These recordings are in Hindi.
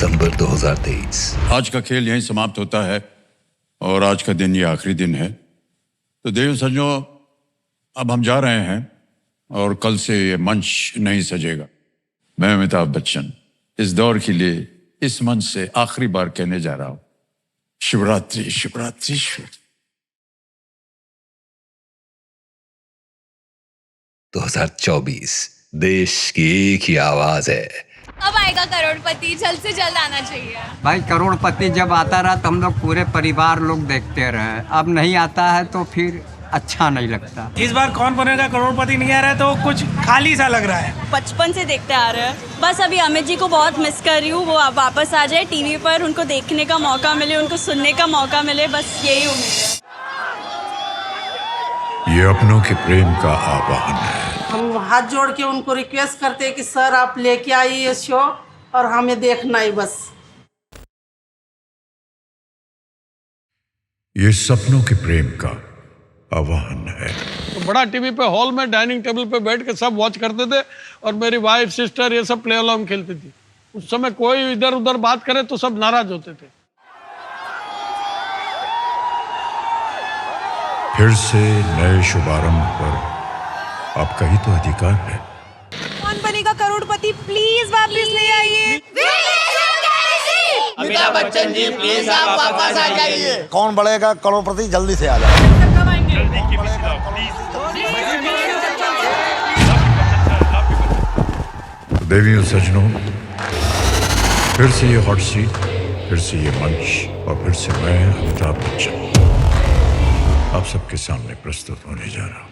दिसंबर 2023। आज का खेल यहीं समाप्त होता है और आज का दिन ये आखिरी दिन है। तो देव सज्जनों, अब हम जा रहे हैं और कल से ये मंच नहीं सजेगा। मैं अमिताभ बच्चन इस दौर के लिए इस मंच से आखिरी बार कहने जा रहा हूं, शिवरात्रि शिवरात्रि शिवरात्रि। 2024 देश की एक ही आवाज है। अब आएगा करोड़पति, जल्द से जल्द आना चाहिए। भाई करोड़पति जब आता रहा तो हम लोग पूरे परिवार लोग देखते रहे, अब नहीं आता है तो फिर अच्छा नहीं लगता। इस बार कौन बनेगा करोड़पति नहीं आ रहा है तो कुछ खाली सा लग रहा है। बचपन से देखते आ रहे हैं, बस अभी अमित जी को बहुत मिस कर रही हूँ। वो वापस आ जाए टीवी पर, उनको देखने का मौका मिले, उनको सुनने का मौका मिले, बस यही उम्मीद है। ये अपनों के प्रेम का आह्वान है। हम हाथ जोड़ के उनको रिक्वेस्ट करते हैं कि सर आप लेके आइए ये शो और हमें देखना ही बस। ये सपनों के प्रेम का आह्वान है। तो बड़ा टीवी पे हॉल में डाइनिंग टेबल पे बैठ के सब वॉच करते थे और मेरी वाइफ सिस्टर ये सब प्ले अलोंग खेलती थी। उस समय कोई इधर उधर बात करे तो सब नाराज होते थे। फिर से नए शुभारंभ पर आपका ही तो अधिकार है। कौन बनेगा करोड़पति, प्लीज वापस ले आइए। अमिताभ बच्चन जी प्लीज आप वापस आ जाइए। कौन बढ़ेगा करोड़पति, जल्दी से आ जाए। देवियों सज्जनों, फिर से ये हॉट सीट, फिर से ये मंच और फिर से मैं अमिताभ बच्चन आप सबके सामने प्रस्तुत होने जा रहा हूं।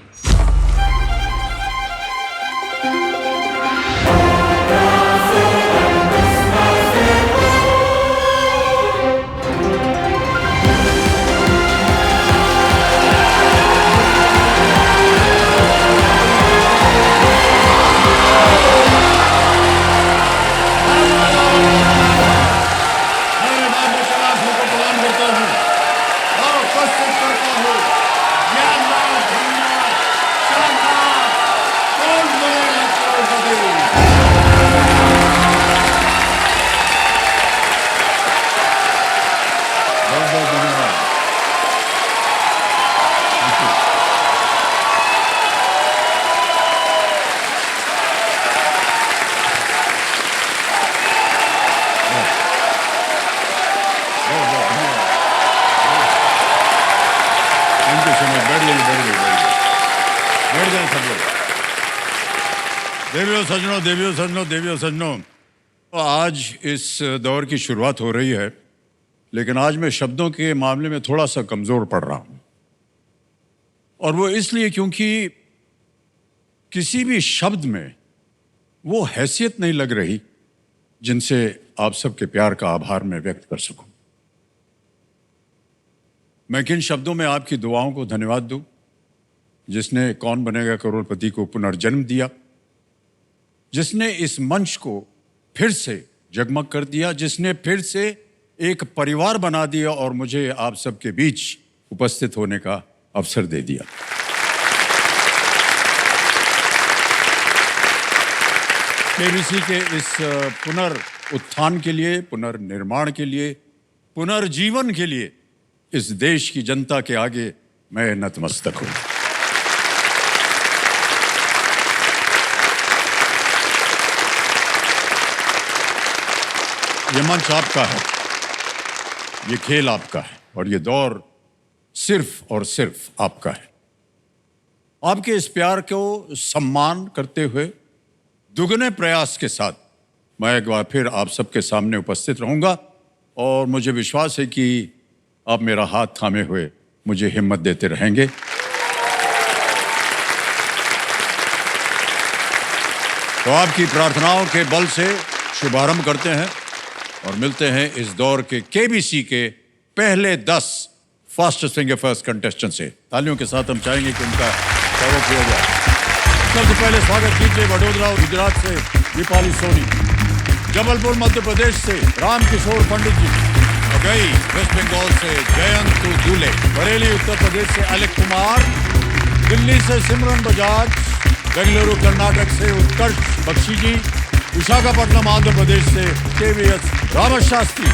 देवियों सज्जनों, तो आज इस दौर की शुरुआत हो रही है, लेकिन आज मैं शब्दों के मामले में थोड़ा सा कमजोर पड़ रहा हूं। और वो इसलिए क्योंकि किसी भी शब्द में वो हैसियत नहीं लग रही जिनसे आप सबके प्यार का आभार मैं व्यक्त कर सकूं। मैं किन शब्दों में आपकी दुआओं को धन्यवाद दूं जिसने कौन बनेगा करोड़पति को पुनर्जन्म दिया, जिसने इस मंच को फिर से जगमग कर दिया, जिसने फिर से एक परिवार बना दिया और मुझे आप सबके बीच उपस्थित होने का अवसर दे दिया। केबीसी के इस पुनरुत्थान के लिए, पुनर्निर्माण के लिए, पुनर्जीवन के लिए इस देश की जनता के आगे मैं नतमस्तक हूं। ये मंच आपका है, ये खेल आपका है और ये दौर सिर्फ और सिर्फ आपका है। आपके इस प्यार को सम्मान करते हुए दुगने प्रयास के साथ मैं एक बार फिर आप सबके सामने उपस्थित रहूंगा और मुझे विश्वास है कि आप मेरा हाथ थामे हुए मुझे हिम्मत देते रहेंगे। तो आपकी प्रार्थनाओं के बल से शुभारंभ करते हैं और मिलते हैं इस दौर के केबीसी के पहले 10 फास्टेस्ट फिंगर फर्स्ट कंटेस्टेंट से। तालियों के साथ हम चाहेंगे कि उनका स्वागत किया जाए। सबसे पहले स्वागत कीजिए वडोदरा गुजरात से दीपाली सोनी, जबलपुर मध्य प्रदेश से रामकिशोर पंडित जी, वघई वेस्ट बंगाल से जयंत दूले, बरेली उत्तर प्रदेश से अलेक कुमार, दिल्ली से सिमरन बजाज, बेंगलुरु कर्नाटक से उत्कर्ष बख्शी जी, विशाखापट्टनम आंध्र प्रदेश से केवीएस राम शास्त्री,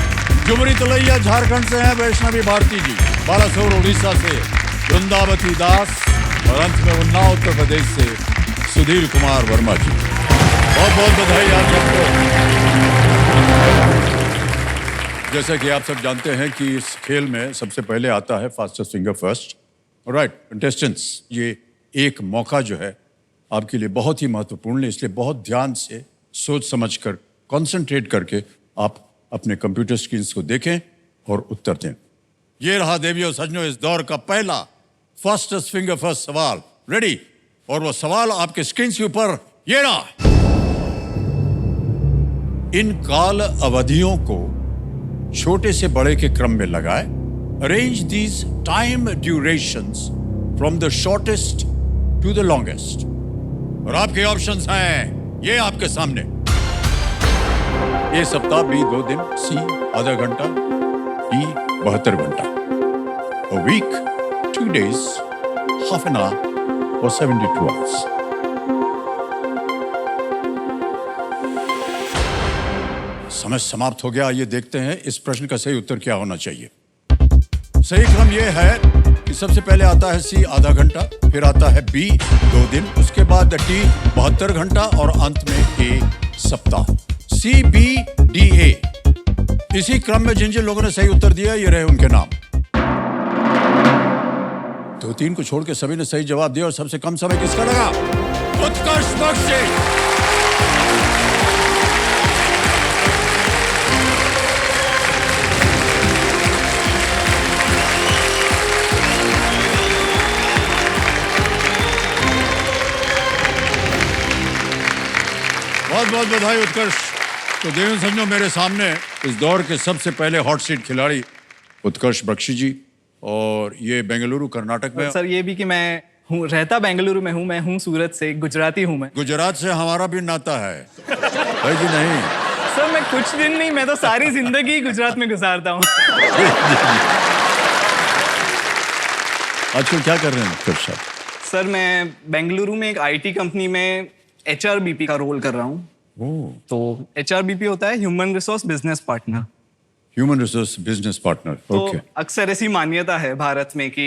जुमरी तलैया झारखंड से हैं वैष्णवी भारती जी, बालासोर उड़ीसा से वृंदावती दास और अंत में उन्नाव उत्तर प्रदेश से सुधीर कुमार वर्मा जी। बहुत बहुत बधाई आप सबको। जैसा कि आप सब जानते हैं कि इस खेल में सबसे पहले आता है fastest finger first. Right contestants, ये एक मौका जो है आपके लिए बहुत ही महत्वपूर्ण है, इसलिए बहुत ध्यान से सोच समझकर कंसंट्रेट करके आप अपने कंप्यूटर स्क्रीन्स को देखें और उत्तर दें। ये रहा देवियों सज्जनों इस दौर का पहला फास्टेस्ट फिंगर फर्स्ट सवाल। रेडी? और वो सवाल आपके स्क्रीन के ऊपर ये रहा। इन काल अवधियों को छोटे से बड़े के क्रम में लगाए। Arrange these time durations from the shortest to the longest. और आपके ऑप्शंस हैं ये आपके सामने। ए सप्ताह, बी 2 दिन, सी आधा घंटा, डी 72 घंटा। A week, 2 days, half an hour or 72 hours. समय समाप्त हो गया। आइए देखते हैं इस प्रश्न का सही उत्तर क्या होना चाहिए। सही क्रम यह है कि सबसे पहले आता है सी आधा घंटा, फिर आता है बी 2 दिन, उसके बाद डी 72 घंटा और अंत में ए सप्ताह। सी, बी, डी, ए। इसी क्रम में जिन जिन लोगों ने सही उत्तर दिया ये रहे उनके नाम। 2-3 को छोड़ के सभी ने सही जवाब दिया और सबसे कम समय किसका लगा? उत्कर्ष बख्शी। बहुत बहुत बधाई उत्कर्ष। तो देवेंद्र सज्जनों, मेरे सामने इस दौर के सबसे पहले हॉट सीट खिलाड़ी उत्कर्ष बख्शी जी, और ये बेंगलुरु कर्नाटक में। सर ये भी कि मैं हूँ, रहता बेंगलुरु में हूँ, मैं हूँ सूरत से, गुजराती हूँ मैं। गुजरात से हमारा भी नाता है भाई जी। नहीं सर मैं कुछ दिन नहीं, मैं तो सारी जिंदगी गुजरात में गुजारता हूँ। आजकल क्या कर रहे हैं उत्कर्ष साहब? सर मैं बेंगलुरु में एक IT कंपनी में HRBP का रोल कर रहा हूँ। तो HRBP होता है human resource business partner. Human resource business partner. तो अक्सर ऐसी मान्यता है भारत में कि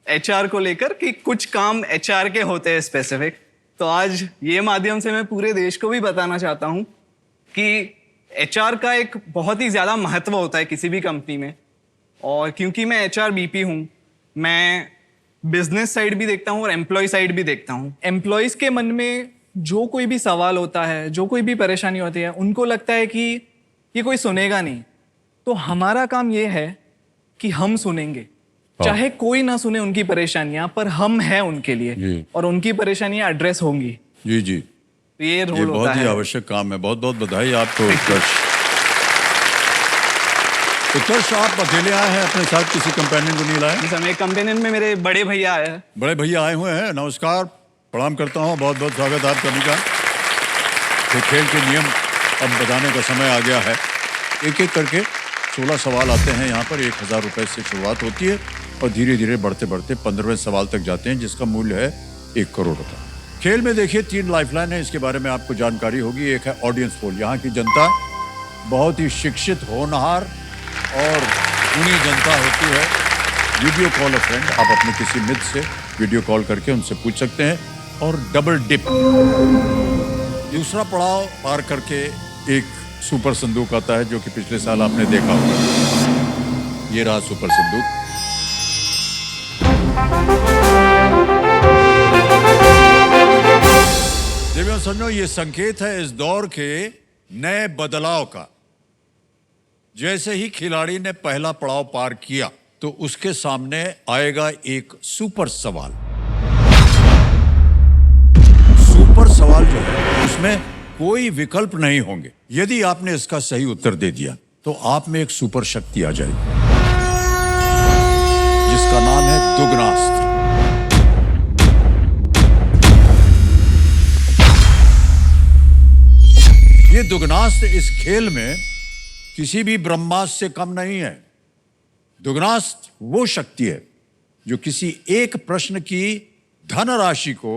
HR को लेकर कि कुछ काम HR के होते हैं स्पेसिफिक। तो आज ये माध्यम से मैं पूरे देश को भी बताना चाहता हूँ कि HR का एक बहुत ही ज़्यादा महत्व होता है किसी भी कंपनी में। और क्योंकि मैं HRBP हूँ, मैं बिजनेस साइड भी देखता हूँ और एम्प्लॉय साइड भी देखता हूँ। एम्प्लॉयज़ के मन में जो कोई भी सवाल होता है, जो कोई भी परेशानी होती है, उनको लगता है कि ये कोई सुनेगा नहीं। तो हमारा काम ये है कि हम सुनेंगे, चाहे कोई ना सुने उनकी परेशानियां, पर हम हैं उनके लिए और उनकी परेशानियां एड्रेस होंगी। जी जी, ये रोल होता है। बहुत ही आवश्यक काम है। बहुत बहुत बधाई आपको उत्कर्ष। उत्कर्ष, आप अकेले आए हैं, अपने साथ किसी कंपेनियन को नहीं लाए? सर मेरे कंपेनियन में मेरे बड़े भैया आए हैं। बड़े भैया आए हुए हैं। नमस्कार, प्रणाम करता हूँ, बहुत बहुत स्वागत आप सभी का। तो खेल के नियम अब बताने का समय आ गया है। एक एक करके 16 सवाल आते हैं यहाँ पर। 1000 रुपए से शुरुआत होती है और धीरे धीरे बढ़ते बढ़ते 15वें सवाल तक जाते हैं, जिसका मूल्य है 1 करोड़ रुपए। खेल में देखिए 3 लाइफलाइन है, इसके बारे में आपको जानकारी होगी। एक है ऑडियंस पोल। यहाँ की जनता बहुत ही शिक्षित, होनहार और गुणी जनता होती है। वीडियो कॉल अ फ्रेंड, आप अपने किसी मित्र से वीडियो कॉल करके उनसे पूछ सकते हैं। और डबल डिप, दूसरा पड़ाव पार करके एक सुपर संदूक आता है, जो कि पिछले साल आपने देखा होगा। ये रहा सुपर संदूक। देवियों सज्जनों, ये संकेत है इस दौर के नए बदलाव का। जैसे ही खिलाड़ी ने पहला पड़ाव पार किया तो उसके सामने आएगा एक सुपर सवाल। सुपर सवाल जो है उसमें कोई विकल्प नहीं होंगे। यदि आपने इसका सही उत्तर दे दिया तो आप में एक सुपर शक्ति आ जाएगी, जिसका नाम है दुगनास्त्र। ये दुगनास्त्र इस खेल में किसी भी ब्रह्मास्त्र से कम नहीं है। दुगनास्त्र वो शक्ति है जो किसी एक प्रश्न की धनराशि को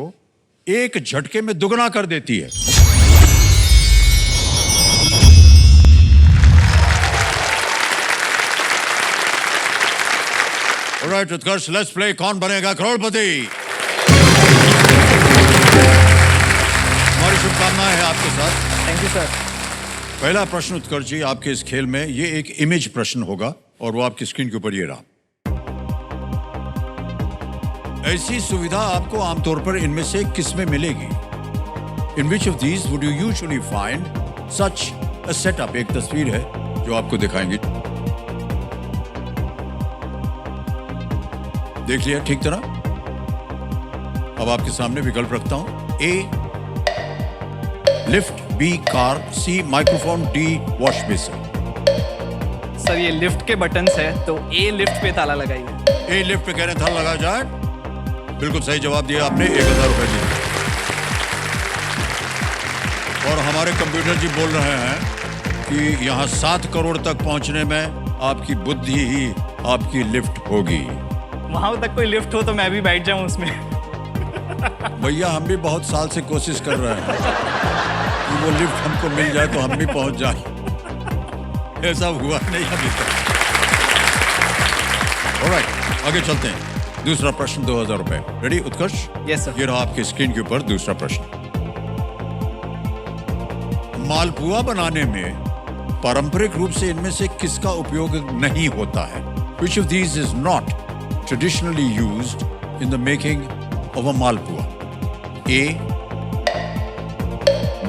एक झटके में दुगना कर देती है। ऑलराइट उत्कर्ष, लेट्स प्ले कौन बनेगा करोड़पति। हमारी शुभकामनाएं हैं आपके साथ। Thank you sir. पहला प्रश्न उत्कर्ष जी आपके इस खेल में, ये एक इमेज प्रश्न होगा और वो आपकी स्क्रीन के ऊपर ये रहा। ऐसी सुविधा आपको आमतौर पर इनमें से किस में मिलेगी? In which of these would you usually find such a setup? एक तस्वीर है जो आपको दिखाएंगे, देख लिया ठीक तरह। अब आपके सामने विकल्प रखता हूं। A lift, B car, C microphone, D wash basin. Sir ये लिफ्ट के बटन्स है तो ए लिफ्ट पे ताला लगाइए। ए लिफ्ट पे कह रहे हैं ताला लगाया जाए। बिल्कुल सही जवाब दिया आपने, 1000 रुपए दिए। और हमारे कंप्यूटर जी बोल रहे हैं कि यहाँ 7 करोड़ तक पहुंचने में आपकी बुद्धि ही आपकी लिफ्ट होगी। वहां तक कोई लिफ्ट हो तो मैं भी बैठ जाऊं उसमें। भैया हम भी बहुत साल से कोशिश कर रहे हैं कि वो लिफ्ट हमको मिल जाए तो हम भी पहुंच जाए। ऐसा हुआ नहीं अभी तक। ऑलराइट, आगे चलते हैं। दूसरा प्रश्न 2000 रुपए। रेडी उत्कर्ष? Yes sir. ये रहा आपके स्क्रीन के ऊपर दूसरा प्रश्न। मालपुआ बनाने में पारंपरिक रूप से इनमें से किसका उपयोग नहीं होता है? Which of these is not traditionally used in the making of a malpua? A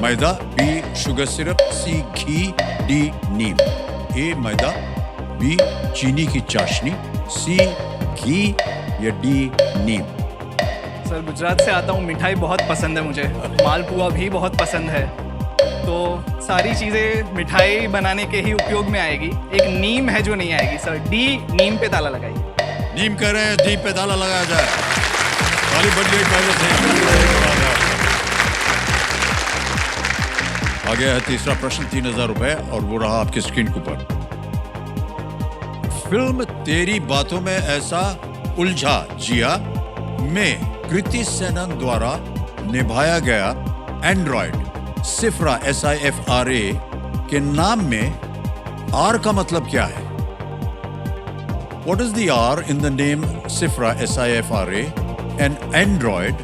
maida, B sugar syrup, C ghee, D Neem. A maida, B चीनी की चाशनी, C घी या D नीम। सर गुजरात से आता हूँ, मिठाई बहुत पसंद है मुझे, मालपुआ भी बहुत पसंद है, तो सारी चीज़ें मिठाई बनाने के ही उपयोग में आएगी। एक नीम है जो नहीं आएगी सर। डी नीम पे ताला लगाइए। नीम कह रहे हैं, डी पे ताला लगाया जाए। ताली बज गई पहले से। आ गया है तीसरा प्रश्न, 3000 रुपए, और वो रहा आपकी स्क्रीन के ऊपर। फिल्म तेरी बातों में ऐसा उलझा जिया में कृति सेनन द्वारा निभाया गया एंड्रॉयड सिफ्रा SIFRA के नाम में आर का मतलब क्या है? What is the R in the name Sifra SIFRA, an android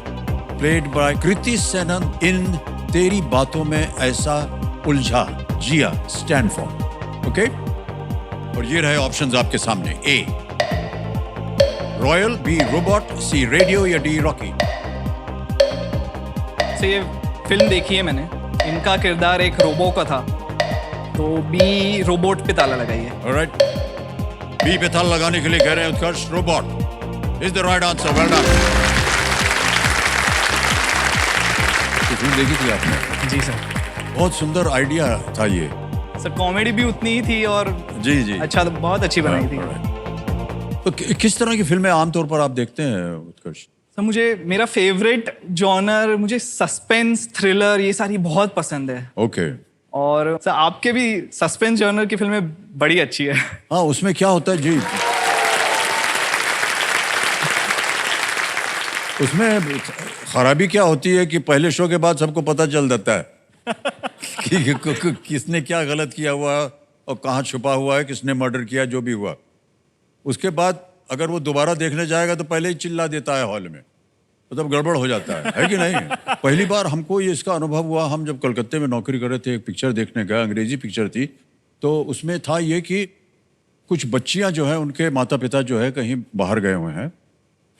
played by Kriti Senon in तेरी बातों में ऐसा उलझा जिया stand for? Okay? और ये रहे ऑप्शंस आपके सामने। A royal, B robot, C radio या D रॉकी। तो ये फिल्म देखी है मैंने, इनका किरदार एक रोबो का था, तो बी रोबोट पे ताला लगाइए। ऑलराइट, बी पे ताला लगाने के लिए कह रहे हैं Utkarsh. Robot is the right answer. Well done. Film देखी थी आपने? जी सर। बहुत सुंदर आइडिया था ये। सर कॉमेडी भी उतनी ही थी और जी जी अच्छा, तो बहुत अच्छी बनाई थी। तो किस तरह की फिल्में आमतौर पर आप देखते हैं उत्कर्ष? सर मुझे, मेरा फेवरेट जॉनर, मुझे सस्पेंस थ्रिलर ये सारी बहुत पसंद है। ओके। और सर आपके भी सस्पेंस जॉनर की फिल्में बड़ी अच्छी है। हाँ, उसमें क्या होता है जी, उसमें खराबी क्या होती है कि पहले शो के बाद सबको पता चल जाता है कि किसने क्या गलत किया हुआ और कहाँ छुपा हुआ है, किसने मर्डर किया, जो भी हुआ। उसके बाद अगर वो दोबारा देखने जाएगा तो पहले ही चिल्ला देता है हॉल में, मतलब गड़बड़ हो जाता है कि नहीं? पहली बार हमको ये इसका अनुभव हुआ, हम जब कलकत्ते में नौकरी कर रहे थे, एक पिक्चर देखने गए, अंग्रेजी पिक्चर थी, तो उसमें था ये कि कुछ बच्चियां जो हैं, उनके माता पिता जो है कहीं बाहर गए हुए हैं,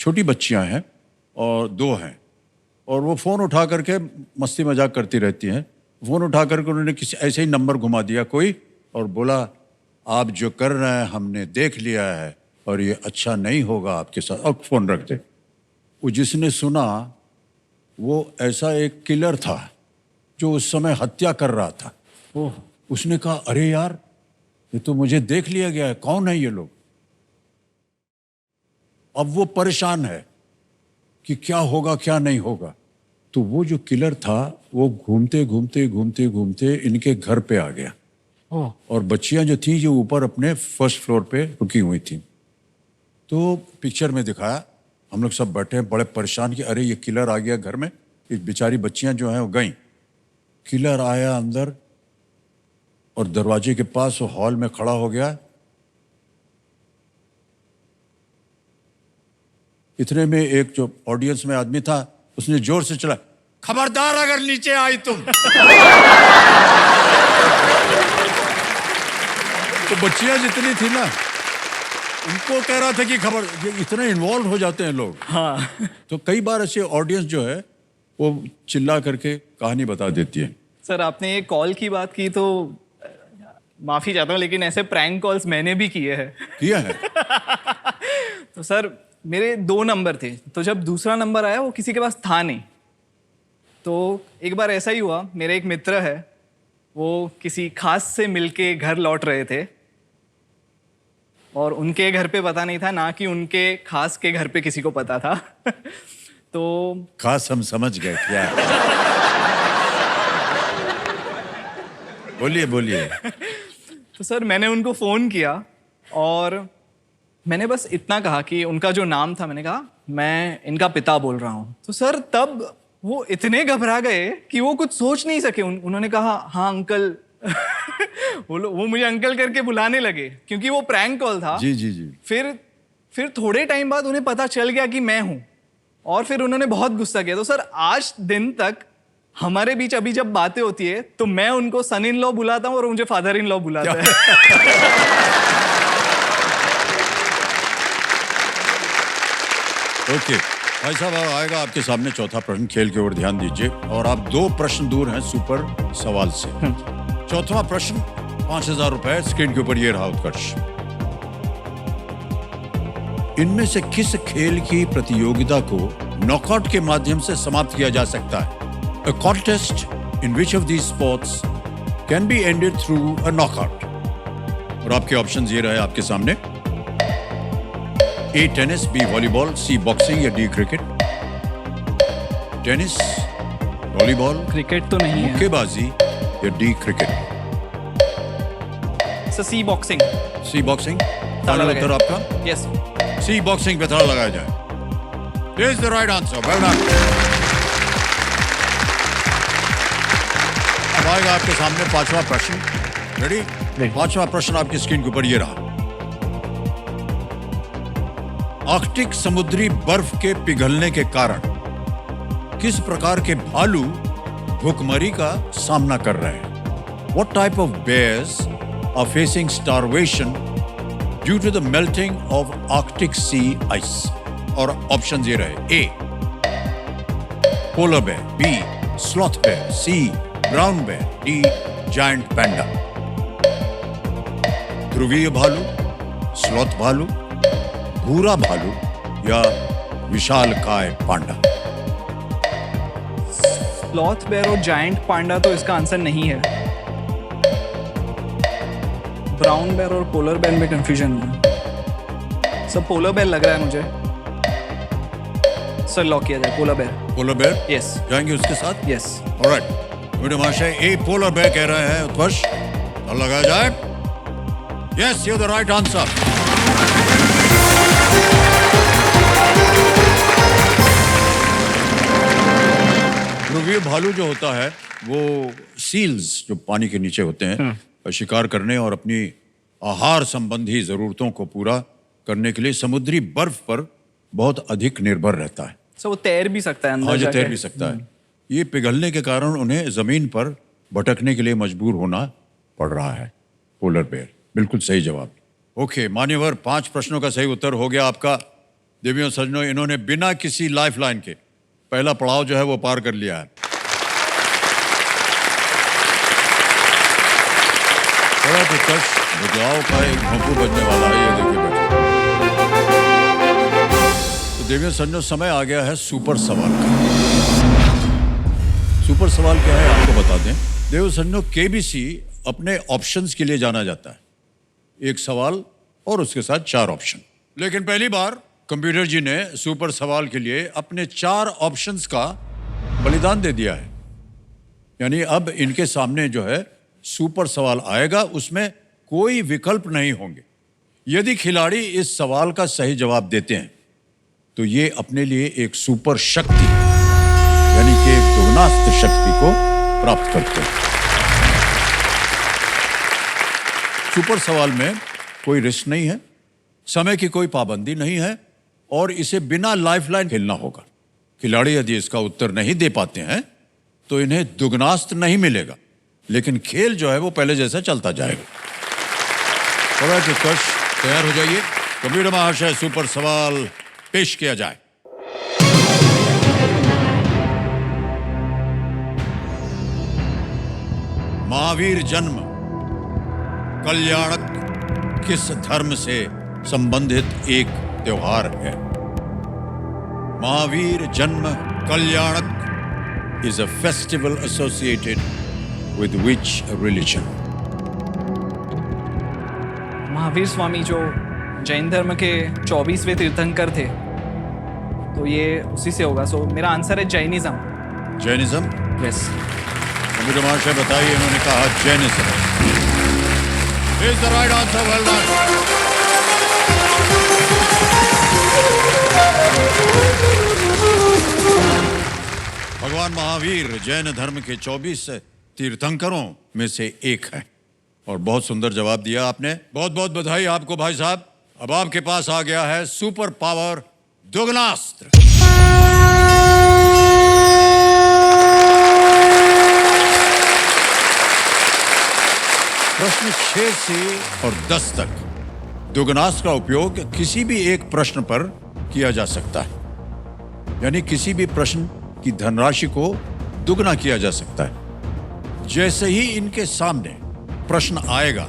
छोटी बच्चियां हैं और 2 हैं, और वो फ़ोन उठा करके मस्ती मजाक करती रहती हैं। फ़ोन उठा करके उन्होंने किसी ऐसे ही नंबर घुमा दिया कोई, और बोला आप जो कर रहे हैं हमने देख लिया है और ये अच्छा नहीं होगा आपके साथ, अब फ़ोन रख दे। वो जिसने सुना वो ऐसा एक किलर था जो उस समय हत्या कर रहा था। उसने कहा अरे यार, ये तो मुझे देख लिया गया है, कौन है ये लोग? अब वो परेशान है कि क्या होगा क्या नहीं होगा। तो वो जो किलर था वो घूमते घूमते घूमते घूमते इनके घर पे आ गया, और बच्चियां जो थी जो ऊपर अपने फर्स्ट फ्लोर पे रुकी हुई थी। तो पिक्चर में दिखाया, हम लोग सब बैठे हैं बड़े परेशान कि अरे ये किलर आ गया घर में। ये बेचारी बच्चियां जो हैं वो गईं, किलर आया अंदर और दरवाजे के पास वो हॉल में खड़ा हो गया इतने में एक जो ऑडियंस में आदमी था उसने जोर से चला, खबरदार अगर नीचे आई तुम। तो बच्चियां जितनी थी ना, उनको कह रहा था कि खबर, ये इतने इन्वॉल्व हो जाते हैं लोग। हाँ। तो कई बार ऐसे ऑडियंस जो है वो चिल्ला करके कहानी बता देती है। सर आपने ये कॉल की बात की तो माफी चाहता हूँ, लेकिन ऐसे प्रैंक कॉल्स मैंने भी किए हैं। किया है? तो सर मेरे 2 नंबर थे, तो जब दूसरा नंबर आया वो किसी के पास था नहीं। तो एक बार ऐसा ही हुआ, मेरे एक मित्र है, वो किसी खास से मिलके घर लौट रहे थे और उनके घर पे पता नहीं था, ना कि उनके खास के घर पे किसी को पता था। तो खास हम समझ गए क्या है। बोलिए बोलिए। तो सर मैंने उनको फ़ोन किया और मैंने बस इतना कहा कि उनका जो नाम था, मैंने कहा मैं इनका पिता बोल रहा हूँ। तो सर तब वो इतने घबरा गए कि वो कुछ सोच नहीं सके। उन्होंने कहा हाँ अंकल। वो मुझे अंकल करके बुलाने लगे क्योंकि वो प्रैंक कॉल था। जी जी जी। फिर थोड़े टाइम बाद उन्हें पता चल गया कि मैं हूँ और फिर उन्होंने बहुत गुस्सा किया। तो सर आज दिन तक हमारे बीच अभी जब बातें होती है तो मैं उनको सन इन लॉ बुलाता हूँ और मुझे फादर इन लॉ बुलाता है। ओके भाई साहब, आएगा आपके सामने चौथा प्रश्न। खेल की ओर ध्यान दीजिए और आप 2 प्रश्न दूर हैं सुपर सवाल से। चौथा प्रश्न 5,000 रुपए स्क्रीन के ऊपर ये रहा उत्कर्ष। इनमें से किस खेल की प्रतियोगिता को नॉकआउट के माध्यम से समाप्त किया जा सकता है? A contest in which of these sports can be ended through a knockout? और आपके ऑप्शंस ये रहे आपके सामने। A tennis, B volleyball, C boxing या D cricket. Tennis, volleyball, cricket तो नहीं है। मुक्केबाजी या D क्रिकेट। सर सी बॉक्सिंग। C बॉक्सिंग फाइनल उत्तर आपका? यस। C बॉक्सिंग पे ताला लगाया जाए। This is the right answer. Well done. अब आएगा आपके सामने 5वां प्रश्न। रेडी? 5वां प्रश्न आपकी स्क्रीन के ऊपर ये रहा। आर्कटिक समुद्री बर्फ के पिघलने के कारण किस प्रकार के भालू भूखमरी का सामना कर रहे हैं? What type of bears are facing starvation due to the melting of Arctic sea ice? और ऑप्शन ये रहे। A polar bear, B sloth bear, C brown bear, D giant panda। ध्रुवीय भालू, स्लॉथ भालू, भूरा भालू या विशालकाय पांडा। स्लॉथ बेयर और जायंट पांडा तो इसका आंसर नहीं है। ब्राउन बेयर और पोलर बेयर में कंफ्यूजन है। सब पोलर बेयर लग रहा है मुझे। सर लॉक किया जाए polar bear. Polar bear? Yes. जाएंगे उसके साथ? यस। ऑलराइट, वीडियो महाशय ए पोलर बेयर कह रहे हैं उत्कर्ष, और लगाया जाए। Yes, you the right answer. ध्रुवीय भालू जो होता है वो सील्स जो पानी के नीचे होते हैं, शिकार करने और अपनी आहार संबंधी जरूरतों को पूरा करने के लिए समुद्री बर्फ पर बहुत अधिक निर्भर रहता है। सर वो तैर भी सकता है अंदर जाके। जाके। तैर भी सकता है। ये पिघलने के कारण उन्हें जमीन पर भटकने के लिए मजबूर होना पड़ रहा है। पोलर बेयर बिल्कुल सही जवाब। ओके मान्यवर, 5 प्रश्नों का सही उत्तर हो गया आपका। देवियों सज्जनों, इन्होंने बिना किसी लाइफलाइन के पहला पड़ाव जो है वो पार कर लिया है। थोड़ा उत्कर्ष, बदलाव का एक भोंपू बजने वाला है, ये देखिए बैठे। तो देवियों सज्जनों, समय आ गया है सुपर सवाल का। सुपर सवाल क्या है आपको बता दें। देवियों सज्जनों, केबीसी अपने ऑप्शंस के लिए जाना जाता है। एक सवाल और उसके साथ 4 ऑप्शन। लेकिन पहली बार कंप्यूटर जी ने सुपर सवाल के लिए अपने 4 ऑप्शंस का बलिदान दे दिया है। यानी अब इनके सामने जो है सुपर सवाल आएगा, उसमें कोई विकल्प नहीं होंगे। यदि खिलाड़ी इस सवाल का सही जवाब देते हैं तो ये अपने लिए एक सुपर शक्ति यानी कि एक दोगुनास्त्र शक्ति को प्राप्त करते हैं। सुपर सवाल में कोई रिस्क नहीं है, समय की कोई पाबंदी नहीं है, और इसे बिना लाइफलाइन खेलना होगा। खिलाड़ी यदि इसका उत्तर नहीं दे पाते हैं तो इन्हें दुगनास्त्र नहीं मिलेगा, लेकिन खेल जो है वो पहले जैसा चलता जाएगा। उत्कर्ष तैयार हो जाइए, कंप्यूटर महाशय सुपर सवाल पेश किया जाए। महावीर जन्म कल्याणक किस धर्म से संबंधित एक त्योहार है? महावीर जन्म कल्याणक is a festival associated with which religion? Mahavir Swami जो जैन धर्म के 24वें तीर्थंकर थे, तो ये उसी से होगा। सो मेरा आंसर है जैनिज्म। जैनिज्म? यस। कंप्यूटर महाशय बताइए। इन्होंने कहा Jainism. Is the right answer? Well done. भगवान महावीर जैन धर्म के 24 तीर्थंकरों में से एक है और बहुत सुंदर जवाब दिया आपने। बहुत बहुत बधाई आपको भाई साहब। अब आपके पास आ गया है सुपर पावर दुगनास्त्र। प्रश्न 6 से और 10 तक दुगनास्त्र का उपयोग किसी भी एक प्रश्न पर किया जा सकता है, यानी किसी भी प्रश्न की धनराशि को दुगना किया जा सकता है। जैसे ही इनके सामने प्रश्न आएगा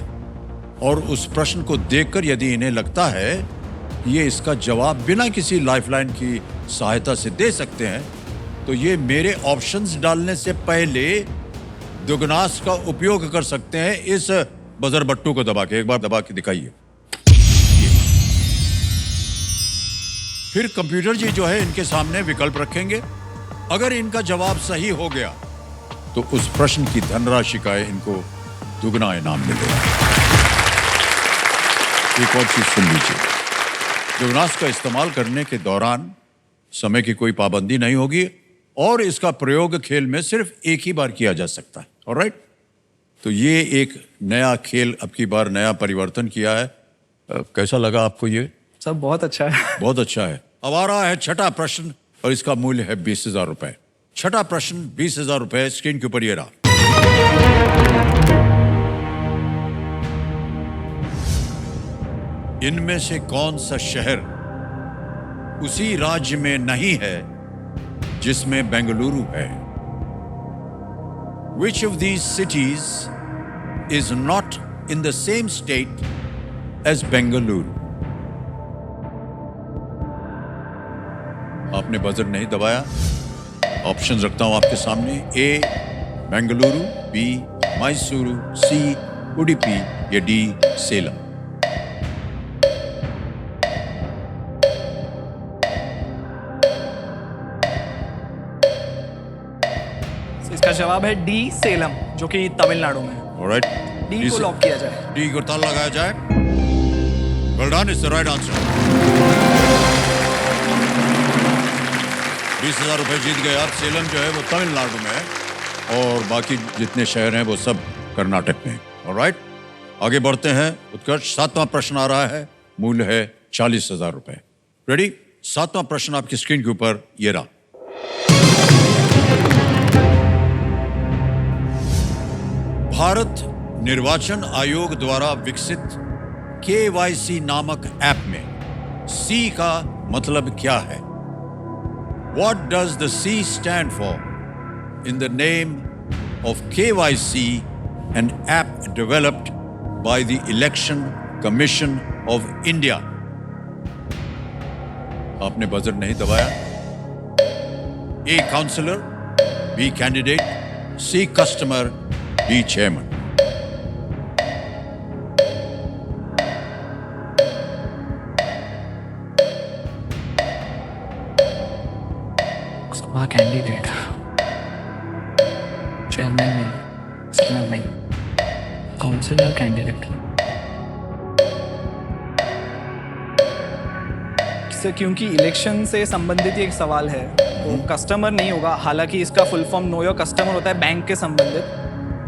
और उस प्रश्न को देखकर यदि इन्हें लगता है कि ये इसका जवाब बिना किसी लाइफलाइन की सहायता से दे सकते हैं, तो ये मेरे ऑप्शंस डालने से पहले दुगनास्त्र का उपयोग कर सकते हैं। इस बजर बट्टू को दबा के एक बार दबा के दिखाइए। फिर कंप्यूटर जी जो है इनके सामने विकल्प रखेंगे। अगर इनका जवाब सही हो गया तो उस प्रश्न की धनराशि का इनको दुगना इनाम मिलेगा। एक और चीज सुन लीजिए, दुगनास्त्र का इस्तेमाल करने के दौरान समय की कोई पाबंदी नहीं होगी और इसका प्रयोग खेल में सिर्फ एक ही बार किया जा सकता है। ऑलराइट, तो ये एक नया खेल अब की बार नया परिवर्तन किया है। कैसा लगा आपको ये? सब बहुत अच्छा है। बहुत अच्छा है। अब आ रहा है छठा प्रश्न और इसका मूल्य है 20,000 रुपए। छठा प्रश्न 20,000 रुपए। स्क्रीन के ऊपर ये रहा। इनमें से कौन सा शहर उसी राज्य में नहीं है जिसमें बेंगलुरु है? Which of these cities is not in the same state as Bengaluru? आपने बजर नहीं दबाया। ऑप्शन रखता हूं आपके सामने। ए बेंगलुरु, बी मैसूरू, सी उडुपी या डी सेलम। इसका जवाब है डी सेलम, जो कि तमिलनाडु में है। ऑलराइट, डी को लॉक किया जाए। डी को ताला लगाया जाए। Well done, is the right answer. 20,000 रुपए जीत गए आप। सेलम जो है वो तमिलनाडु में है और बाकी जितने शहर हैं वो सब कर्नाटक में हैं। ऑलराइट, आगे बढ़ते हैं। उत्कर्ष, 7वां प्रश्न आ रहा है। मूल्य है 40,000 रुपए। रेडी? 7वां प्रश्न आपकी स्क्रीन के ऊपर ये रहा। भारत निर्वाचन आयोग द्वारा विकसित KYC नामक ऐप में C का मतलब क्या है? What does the C stand for in the name of KYC, an app developed by the Election Commission of India? आपने बजर नहीं दबाया। A counselor, B candidate, C customer, D chairman. सभा कैंडिडेट, चेयरमैन नहीं, स्पीकर नहीं, काउंसिलर कैंडिडेट। क्योंकि इलेक्शन से संबंधित एक सवाल है, तो कस्टमर नहीं होगा। हालांकि इसका full form know your customer होता है बैंक के संबंधित,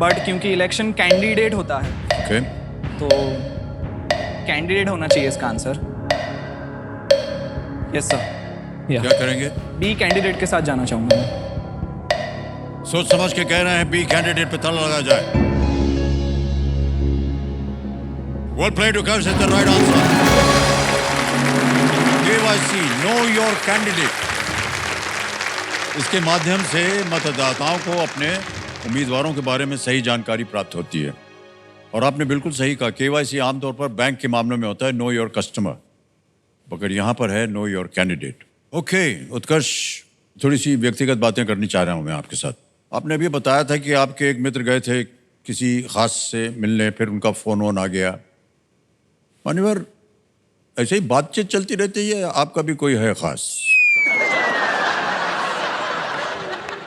बट क्योंकि इलेक्शन कैंडिडेट होता है, Okay. तो कैंडिडेट होना चाहिए इसका आंसर। Yes sir. क्या करेंगे? बी कैंडिडेट के साथ जाना चाहूँगा मैं। सोच समझ के कह रहे हैं बी कैंडिडेट पे ताला लगा जाए। Well played, Utkarsh is the right answer. KYC, know your candidate. इसके माध्यम से मतदाताओं को अपने उम्मीदवारों के बारे में सही जानकारी प्राप्त होती है। और आपने बिल्कुल सही कहा, केवाईसी आमतौर पर बैंक के मामलों में होता है नो योर कस्टमर, मगर यहाँ पर है नो योर कैंडिडेट। ओके उत्कर्ष, थोड़ी सी व्यक्तिगत बातें करनी चाह रहा हूँ मैं आपके साथ। आपने अभी बताया था कि आपके एक मित्र गए थे किसी खास से मिलने, फिर उनका फोन वोन आ गया। मान्यवर, ऐसे ही बातचीत चलती रहती है, आपका भी कोई है खास?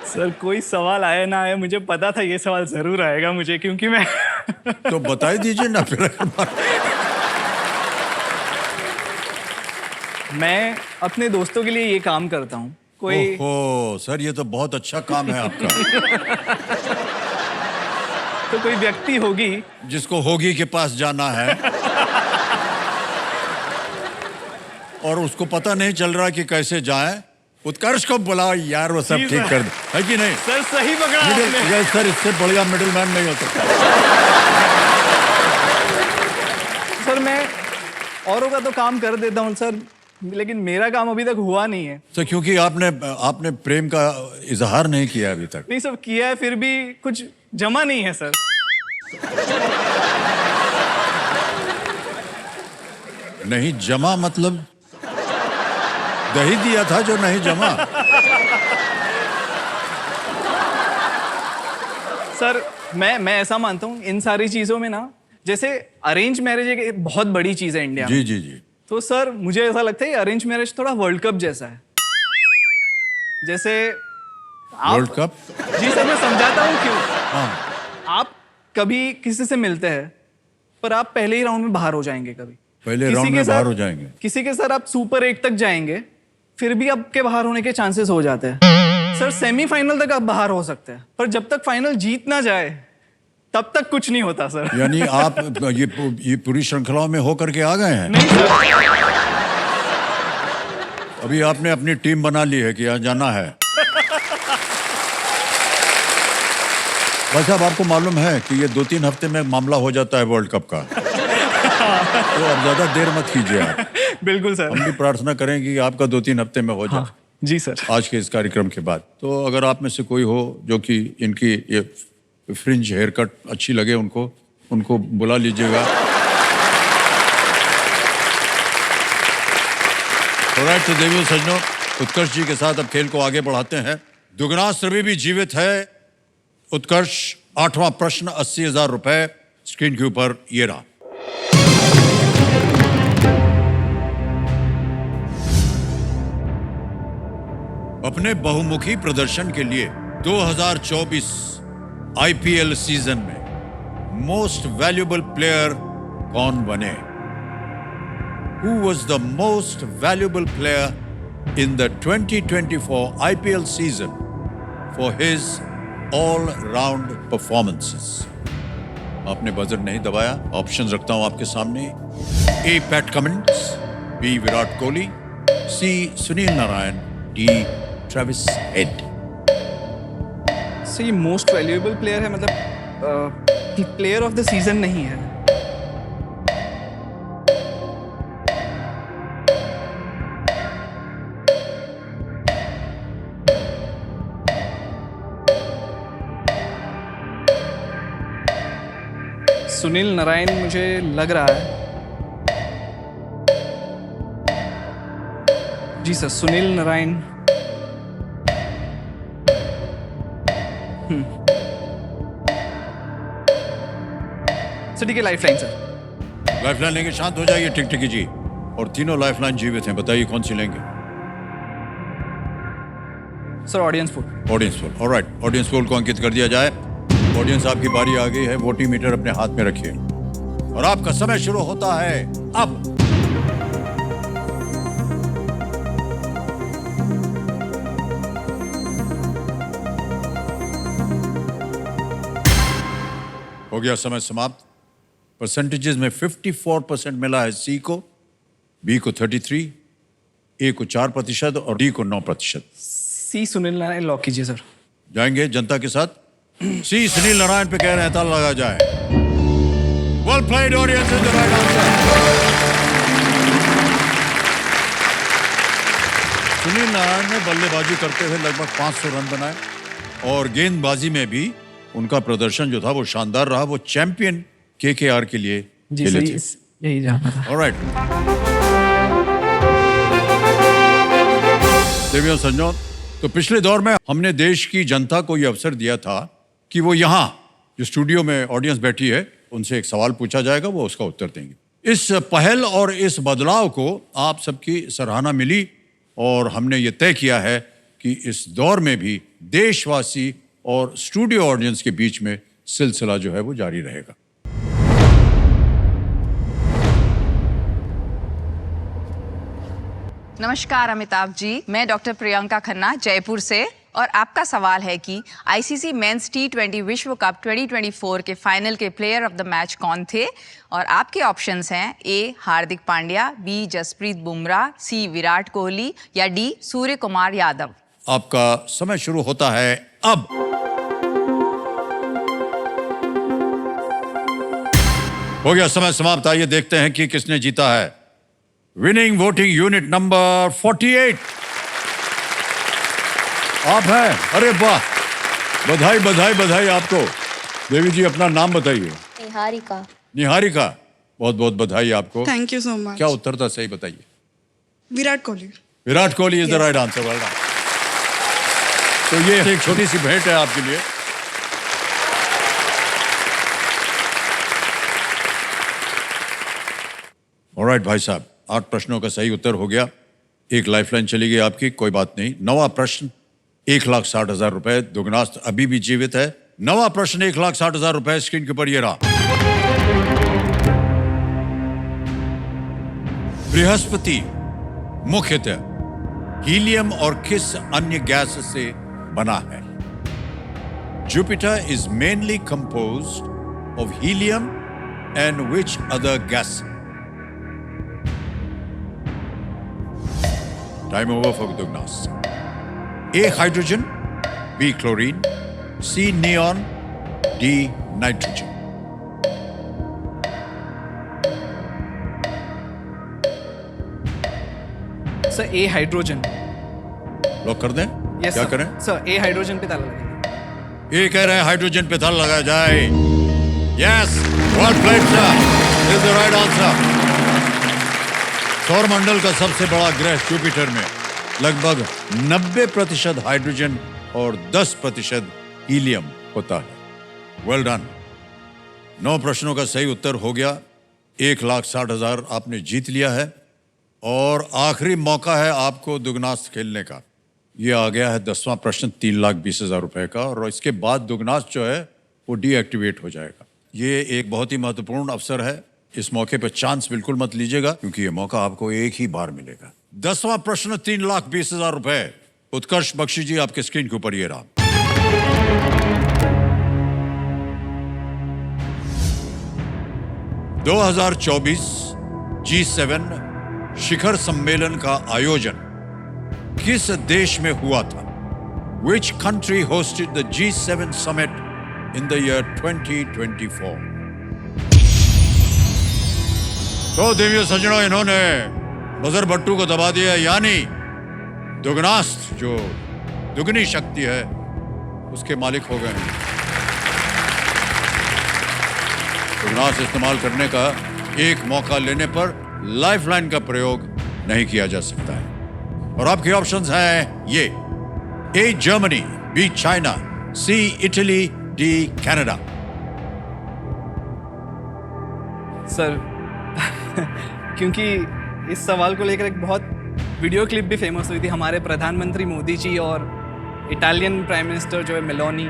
सर कोई सवाल आया ना आया, मुझे पता था ये सवाल जरूर आएगा मुझे, क्योंकि मैं तो बता ही दीजिए ना फिर। मैं अपने दोस्तों के लिए ये काम करता हूँ। कोई ओहो सर, ये तो बहुत अच्छा काम है आपका। तो कोई व्यक्ति होगी जिसको होगी के पास जाना है और उसको पता नहीं चल रहा कि कैसे जाए, उत्कर्ष को बुलाओ यार, वो सब ठीक कर दे, है कि नहीं? सर सही पकड़ा आपने। सर इससे बढ़िया मिडिल मैन नहीं हो सकता। सर मैं औरों का तो काम कर देता हूँ सर, लेकिन मेरा काम अभी तक हुआ नहीं है। सर क्योंकि आपने प्रेम का इजहार नहीं किया अभी तक। नहीं सब किया है, फिर भी कुछ जमा नहीं है सर। नहीं जमा मतलब दही दिया था जो नहीं जमा। सर मैं ऐसा मानता हूँ इन सारी चीजों में ना, जैसे अरेंज मैरिज एक बहुत बड़ी चीज है इंडिया में। जी जी जी। तो सर मुझे ऐसा लगता है अरेंज मैरिज थोड़ा वर्ल्ड कप जैसा है। जैसे वर्ल्ड कप? जी सर मैं समझाता हूँ क्यों। हाँ। आप कभी किसी से मिलते हैं पर आप पहले ही राउंड में बाहर हो जाएंगे, कभी पहले राउंड में बाहर हो जाएंगे। किसी के साथ आप सुपर 8 तक जाएंगे, फिर भी आपके बाहर होने के चांसेस हो जाते हैं। सर सेमीफाइनल तक आप बाहर हो सकते हैं, पर जब तक फाइनल जीत ना जाए तब तक कुछ नहीं होता सर। यानी आप ये पूरी श्रृंखलाओं में होकर के आ गए हैं? नहीं सर। अभी आपने अपनी टीम बना ली है कि यहाँ जाना है। भाई साहब आपको मालूम है कि ये 2-3 हफ्ते में मामला हो जाता है वर्ल्ड कप का। तो अब ज्यादा देर मत कीजिए आप। बिल्कुल सर। हम भी प्रार्थना करेंगे कि आपका 2-3 हफ्ते में हो जाए। हाँ, जी सर। आज के इस कार्यक्रम के बाद तो अगर आप में से कोई हो जो कि इनकी ये फ्रिंज हेयर कट अच्छी लगे, उनको बुला लीजिएगा। ऑलराइट, तो देवियों सज्जनों, उत्कर्ष जी के साथ अब खेल को आगे बढ़ाते हैं। दुगनास्त्र भी जीवित है। उत्कर्ष, 8वां प्रश्न, 80,000 रुपए स्क्रीन के ऊपर ये रहा। अपने बहुमुखी प्रदर्शन के लिए 2024 आईपीएल सीजन में मोस्ट वैल्यूएबल प्लेयर कौन बने? Who was the most valuable player in the 2024 IPL season for his all-round performances? आपने बजर नहीं दबाया, ऑप्शंस रखता हूं आपके सामने। A Pat Cummins, B Virat Kohli, C Sunil Narine, D Travis Head. सही मोस्ट वैल्यूएबल प्लेयर है, मतलब प्लेयर ऑफ द सीजन नहीं है। सुनील नारायण मुझे लग रहा है। जी सर, सुनील नारायण। सर ठीक है, लाइफलाइन सर। लाइफलाइन लेंगे, शांत हो जाइए टिकटिकी जी। और तीनों लाइफलाइन जीवित हैं, बताइए कौन सी लेंगे? Sir audience poll. Audience poll, alright, audience poll को अंकित कर दिया जाए। ऑडियंस आपकी बारी आ गई है, वोटिंग मीटर अपने हाथ में रखिए और आपका समय शुरू होता है अब। हो गया समय समाप्त। परसेंटेजेस में 54% मिला है सी को, बी को 33, ए को 4% और डी को 9%। सी सुनील नारायण लॉक कीजिए सर। जाएंगे जनता के साथ। सी सुनील नारायण पे कह रहे हैं ताला लगा जाए। Well played audience is the right answer. Sunil Narayan ने बल्लेबाजी करते हुए लगभग 500 रन बनाए और गेंदबाजी में भी उनका प्रदर्शन जो था वो शानदार रहा। वो चैंपियन केकेआर के लिए खेले थे। यही जानना था। ऑलराइट। देवियों सज्जनों, तो पिछले दौर में हमने देश की जनता को यह अवसर दिया था कि वो यहाँ जो स्टूडियो में ऑडियंस बैठी है उनसे एक सवाल पूछा जाएगा, वो उसका उत्तर देंगे। इस पहल और इस बदलाव को आप सबकी सराहना मिली और हमने ये तय किया है कि इस दौर में भी देशवासी और स्टूडियो ऑडियंस के बीच में सिलसिला जो है वो जारी रहेगा। नमस्कार अमिताभ जी, मैं डॉक्टर प्रियंका खन्ना जयपुर से और आपका सवाल है कि आईसीसी मेंस T20 विश्व कप 2024 के फाइनल के प्लेयर ऑफ द मैच कौन थे? और आपके ऑप्शंस हैं ए हार्दिक पांड्या, बी जसप्रीत बुमराह, सी विराट कोहली या डी सूर्य कुमार यादव। आपका समय शुरू होता है अब। हो गया समय समाप्त। आइए देखते हैं कि किसने जीता है। विनिंग वोटिंग यूनिट नंबर 48 आप हैं। अरे वाह, बधाई बधाई बधाई आपको। देवी जी अपना नाम बताइए। निहारिका। निहारिका, बहुत बहुत बधाई आपको। Thank you so much. क्या उत्तर था सही बताइए। Virat Kohli. Virat Kohli is the right answer. Well done. तो ये एक छोटी सी भेंट है आपके लिए। ऑलराइट भाई साहब, 8 प्रश्नों का सही उत्तर हो गया। एक लाइफलाइन चली गई आपकी, कोई बात नहीं। 9वां प्रश्न 1,60,000 रुपए। दुगनास्त अभी भी जीवित है। 9वां प्रश्न 1,60,000 रुपए स्क्रीन के ऊपर ये रहा। बृहस्पति मुख्यतः हीलियम और किस अन्य गैस से बना है? Jupiter is mainly composed of helium and which other gas? Time over for दुगनास। A hydrogen, B chlorine, C neon, D nitrogen. Sir A hydrogen. Lock कर दें? यस क्या सर। करें? सर ए हाइड्रोजन पे ताला लगाइए। ये कह रहे हैं हाइड्रोजन पे ताला लगाया जाए। Yes, well played sir, is the right answer. सौरमंडल का सबसे बड़ा ग्रह जुपिटर में लगभग 90% हाइड्रोजन और 10% हीलियम होता है। Well done. 9 प्रश्नों का सही उत्तर हो गया। 1,60,000 आपने जीत लिया है और आखिरी मौका है आपको दुगनास खेलने का। ये आ गया है 10वां प्रश्न 3,20,000 रुपए का और इसके बाद दुगनास जो है वो डीएक्टिवेट हो जाएगा। ये एक बहुत ही महत्वपूर्ण अवसर है। इस मौके पर चांस बिल्कुल मत लीजिएगा क्योंकि ये मौका आपको एक ही बार मिलेगा। 10वां प्रश्न 3,20,000 रुपए। उत्कर्ष बख्शी जी आपके स्क्रीन के ऊपर ये रहा। (2024) G7 शिखर सम्मेलन का आयोजन किस देश में हुआ था? Which country hosted the G7 summit in the year 2024? तो देवियों सज्जनों, इन्होंने बजर भट्टू को दबा दिया, यानी दुगनास्त जो दुगनी शक्ति है उसके मालिक हो गए हैं। दुगनास्त इस्तेमाल करने का एक मौका लेने पर लाइफलाइन का प्रयोग नहीं किया जा सकता है। और आपके ऑप्शंस हैं ये: A Germany, B China, C Italy, D Canada. Sir क्योंकि इस सवाल को लेकर एक बहुत वीडियो क्लिप भी फेमस हुई थी हमारे प्रधानमंत्री मोदी जी और इटालियन प्राइम मिनिस्टर जो है मेलोनी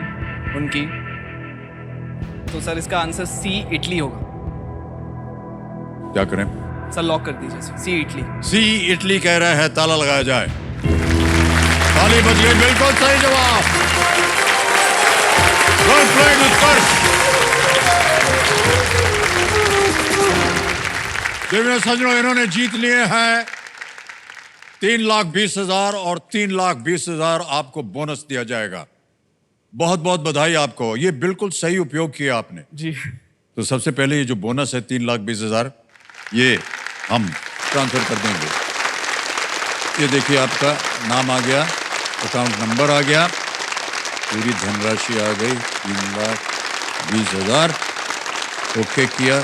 उनकी, तो सर इसका आंसर सी इटली होगा। क्या करें? सर लॉक कर दीजिए सर, सी इटली। सी इटली कह रहे हैं, ताला लगाया जाए। ताली बज गई, बिल्कुल सही जवाब। वेल प्लेड उत्कर्ष। देवियों सज्जनों, इन्होंने जीत लिए हैं 3,20,000 और 3,20,000 आपको बोनस दिया जाएगा। बहुत बहुत बधाई आपको, ये बिल्कुल सही उपयोग किया आपने जी। तो सबसे पहले ये जो बोनस है 3,20,000 ये हम ट्रांसफर कर देंगे। ये देखिए आपका नाम आ गया, अकाउंट नंबर आ गया, पूरी धनराशि आ गई 3,20,000। ओके किया,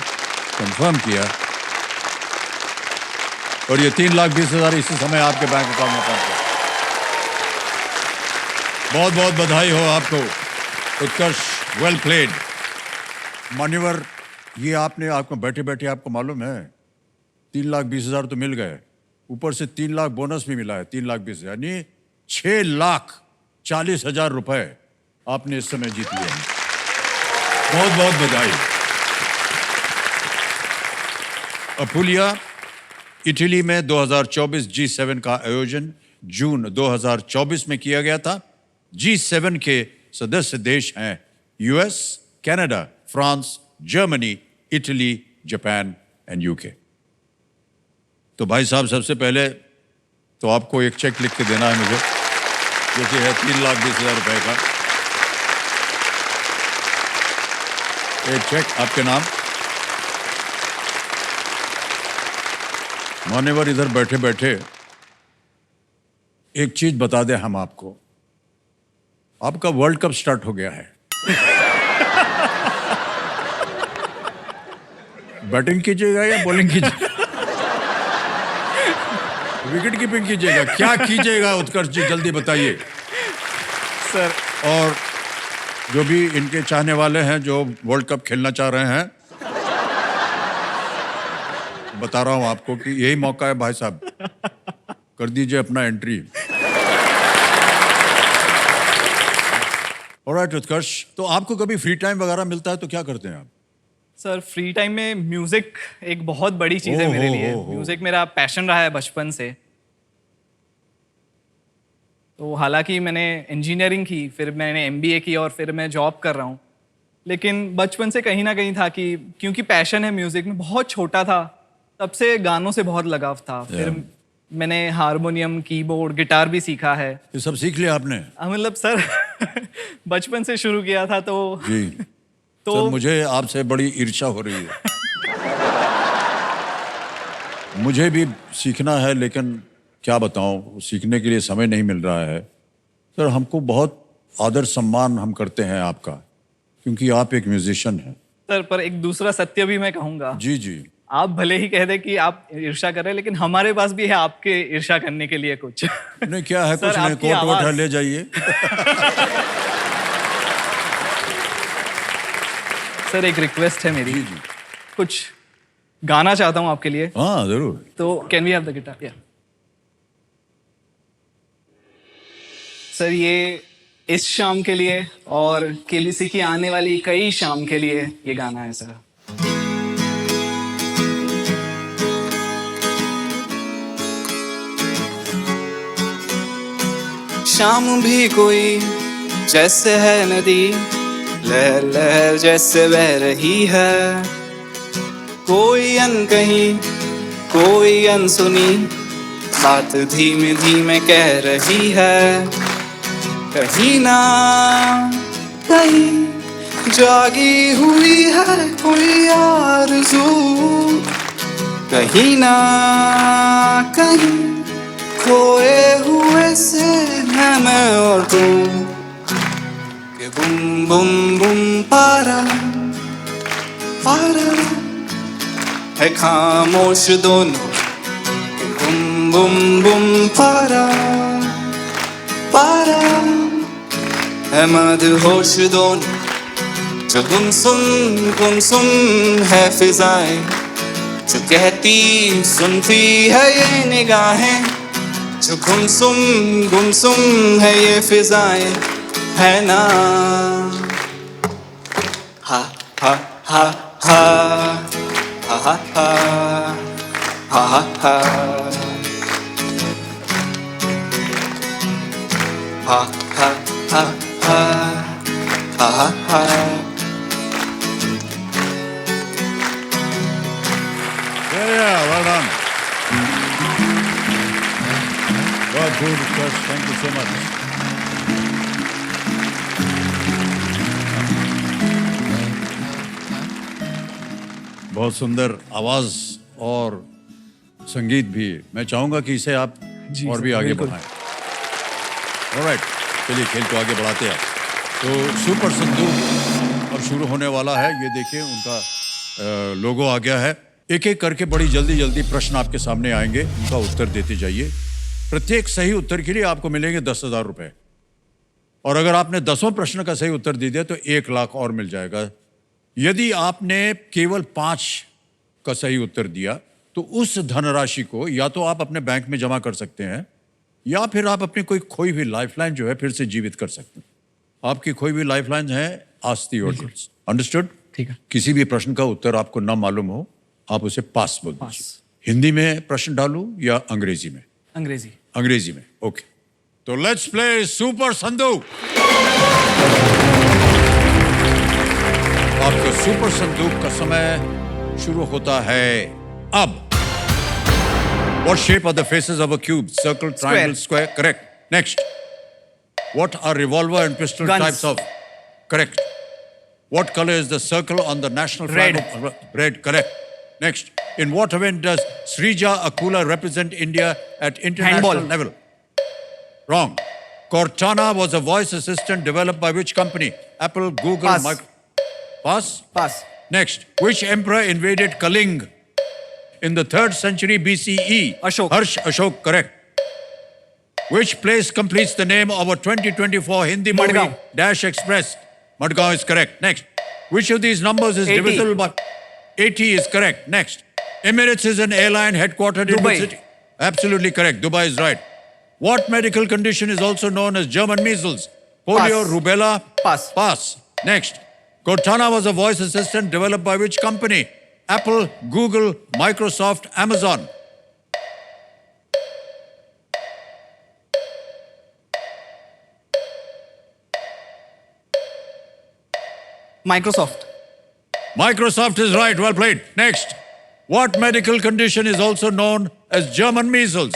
कंफर्म किया और ये 3,20,000 इसी समय आपके बैंक अकाउंट में पहुंच गया। बहुत बहुत बधाई हो आपको उत्कर्ष, वेल प्लेड। मान्यवर, ये आपको बैठे बैठे आपको मालूम है 3,20,000 तो मिल गए, ऊपर से 3 लाख बोनस भी मिला है। 3,20,000 यानी 6,40,000 रुपए आपने इस समय जीत लिए हैं। बहुत बहुत बधाई। अपुलिया, इटली में 2024 G7 का आयोजन जून 2024 में किया गया था। G7 के सदस्य देश हैं US, Canada, France, Germany, Italy, Japan and UK. तो भाई साहब, सबसे पहले तो आपको एक चेक लिख के देना है मुझे, जो कि है 3,20,000 रुपए का एक चेक आपके नाम। मान्यवर, इधर बैठे बैठे एक चीज बता दें हम आपको, आपका वर्ल्ड कप स्टार्ट हो गया है। बैटिंग कीजिएगा या बॉलिंग कीजिएगा? विकेट कीपिंग कीजिएगा, क्या कीजिएगा उत्कर्ष जी, जल्दी बताइए सर। और जो भी इनके चाहने वाले हैं जो वर्ल्ड कप खेलना चाह रहे हैं, बता रहा हूं आपको कि यही मौका है भाई साहब, कर दीजिए अपना एंट्री। ऑलराइट उत्कर्ष, तो आपको कभी फ्री टाइम वगैरह मिलता है तो क्या करते हैं आप? सर, फ्री टाइम में म्यूजिक एक बहुत बड़ी चीज़ है मेरे लिए। म्यूजिक मेरा पैशन रहा है बचपन से। तो हालांकि मैंने इंजीनियरिंग की, फिर मैंने एमबीए की और फिर मैं जॉब कर रहा हूँ, लेकिन बचपन से कहीं ना कहीं था कि क्योंकि पैशन है म्यूजिक में, बहुत छोटा था तब से गानों से बहुत लगाव था। फिर मैंने हारमोनियम, कीबोर्ड, गिटार भी सीखा है। ये सब सीख लिया आपने? मतलब सर बचपन से शुरू किया था तो जी। तो सर, मुझे आपसे बड़ी ईर्ष्या हो रही है। मुझे भी सीखना है, लेकिन क्या बताऊं, सीखने के लिए समय नहीं मिल रहा है। सर, हमको बहुत आदर सम्मान हम करते हैं आपका, क्योंकि आप एक म्यूजिशियन हैं। सर, पर एक दूसरा सत्य भी मैं कहूंगा। जी जी। आप भले ही कह दे कि आप ईर्ष्या कर रहे हैं, लेकिन हमारे पास भी है आपके ईर्ष्या करने के लिए कुछ। नहीं, क्या है? कुछ नहीं, कोट वोट है, ले जाइए। सर, एक रिक्वेस्ट है मेरी। जी। कुछ गाना चाहता हूँ आपके लिए। हाँ, जरूर। तो can we have the guitar? या सर, ये इस शाम के लिए और केबीसी की आने वाली कई शाम के लिए ये गाना है सर। शाम भी कोई जैसे है नदी, लहर लहर जैसे बह रही है, कोई अनकही कोई अनसुनी बात धीमे धीमे कह रही है। कहीं ना कहीं जागी हुई है कोई आरज़ू, कहीं ना कहीं खोए हुए से है मैं और तू, कि बुम बुम बुम पारा पारा है खामोश दोनों, कि बुम बुम बुम पारा पारा है मदहोश दोनों, जो गुमसुम है फिजाएं, जो कहती सुनती है ये निगाहें, जो गुमसुम है ये फिजाएं, है ना। हा हा हा हा हा हा हा हा हा ha ha ha ha ha ha ha. Yeah, well done. Good Utkarsh, thank you so much. बहुत सुंदर आवाज और संगीत भी। मैं चाहूंगा कि इसे आप और भी आगे बढ़ाएं। ऑलराइट, चलिए खेल को आगे बढ़ाते हैं। तो सुपर संदूक अब शुरू होने वाला है। ये देखिए उनका लोगो आ गया है। एक एक करके बड़ी जल्दी जल्दी प्रश्न आपके सामने आएंगे, उनका उत्तर देते जाइए। प्रत्येक सही उत्तर के लिए आपको मिलेंगे 10,000 रुपए, और अगर आपने 10 प्रश्न का सही उत्तर दे दिया तो 1 लाख और मिल जाएगा। यदि आपने केवल 5 का सही उत्तर दिया तो उस धनराशि को या तो आप अपने बैंक में जमा कर सकते हैं या फिर आप अपनी कोई खोई हुई लाइफलाइन जो है फिर से जीवित कर सकते हैं। आपकी खोई हुई लाइफलाइन है आस्ती होटल्स। अंडरस्टूड? ठीक है। किसी भी प्रश्न का उत्तर आपको न मालूम हो, आप उसे पास बोल दीजिए। हिंदी में प्रश्न डालूं या अंग्रेजी में? अंग्रेजी। अंग्रेजी में, ओके। तो लेट्स प्ले सुपर संदूक। आपका सुपर संदूक का समय शुरू होता है अब। What shape are the faces of a cube? Circle, triangle, square. Correct. Next. What are revolver and pistol Guns. types of? Correct. What color is the circle on the national flag? Red. Red. Correct. Next. In what event does Srija Akula represent India at international Handball. level? Wrong. Cortana was a voice assistant developed by which company? Apple, Google, Pass. Pass? Pass. Next. Which emperor invaded Kaling in the 3rd century BCE? Ashok. Harsh Ashok, correct. Which place completes the name of a 2024 Hindi movie? Madgaon. Dash Express. Madgaon is correct. Next. Which of these numbers is 80. divisible by 80 is correct. Next. Emirates is an airline headquartered in Dubai. which city? Absolutely correct. Dubai is right. What medical condition is also known as German measles? Polio, Pass. rubella? Pass. Pass. Next. Cortana was a voice assistant developed by which company? Apple, Google, Microsoft, Amazon. Microsoft. Microsoft is right. Well played. Next. What medical condition is also known as German measles?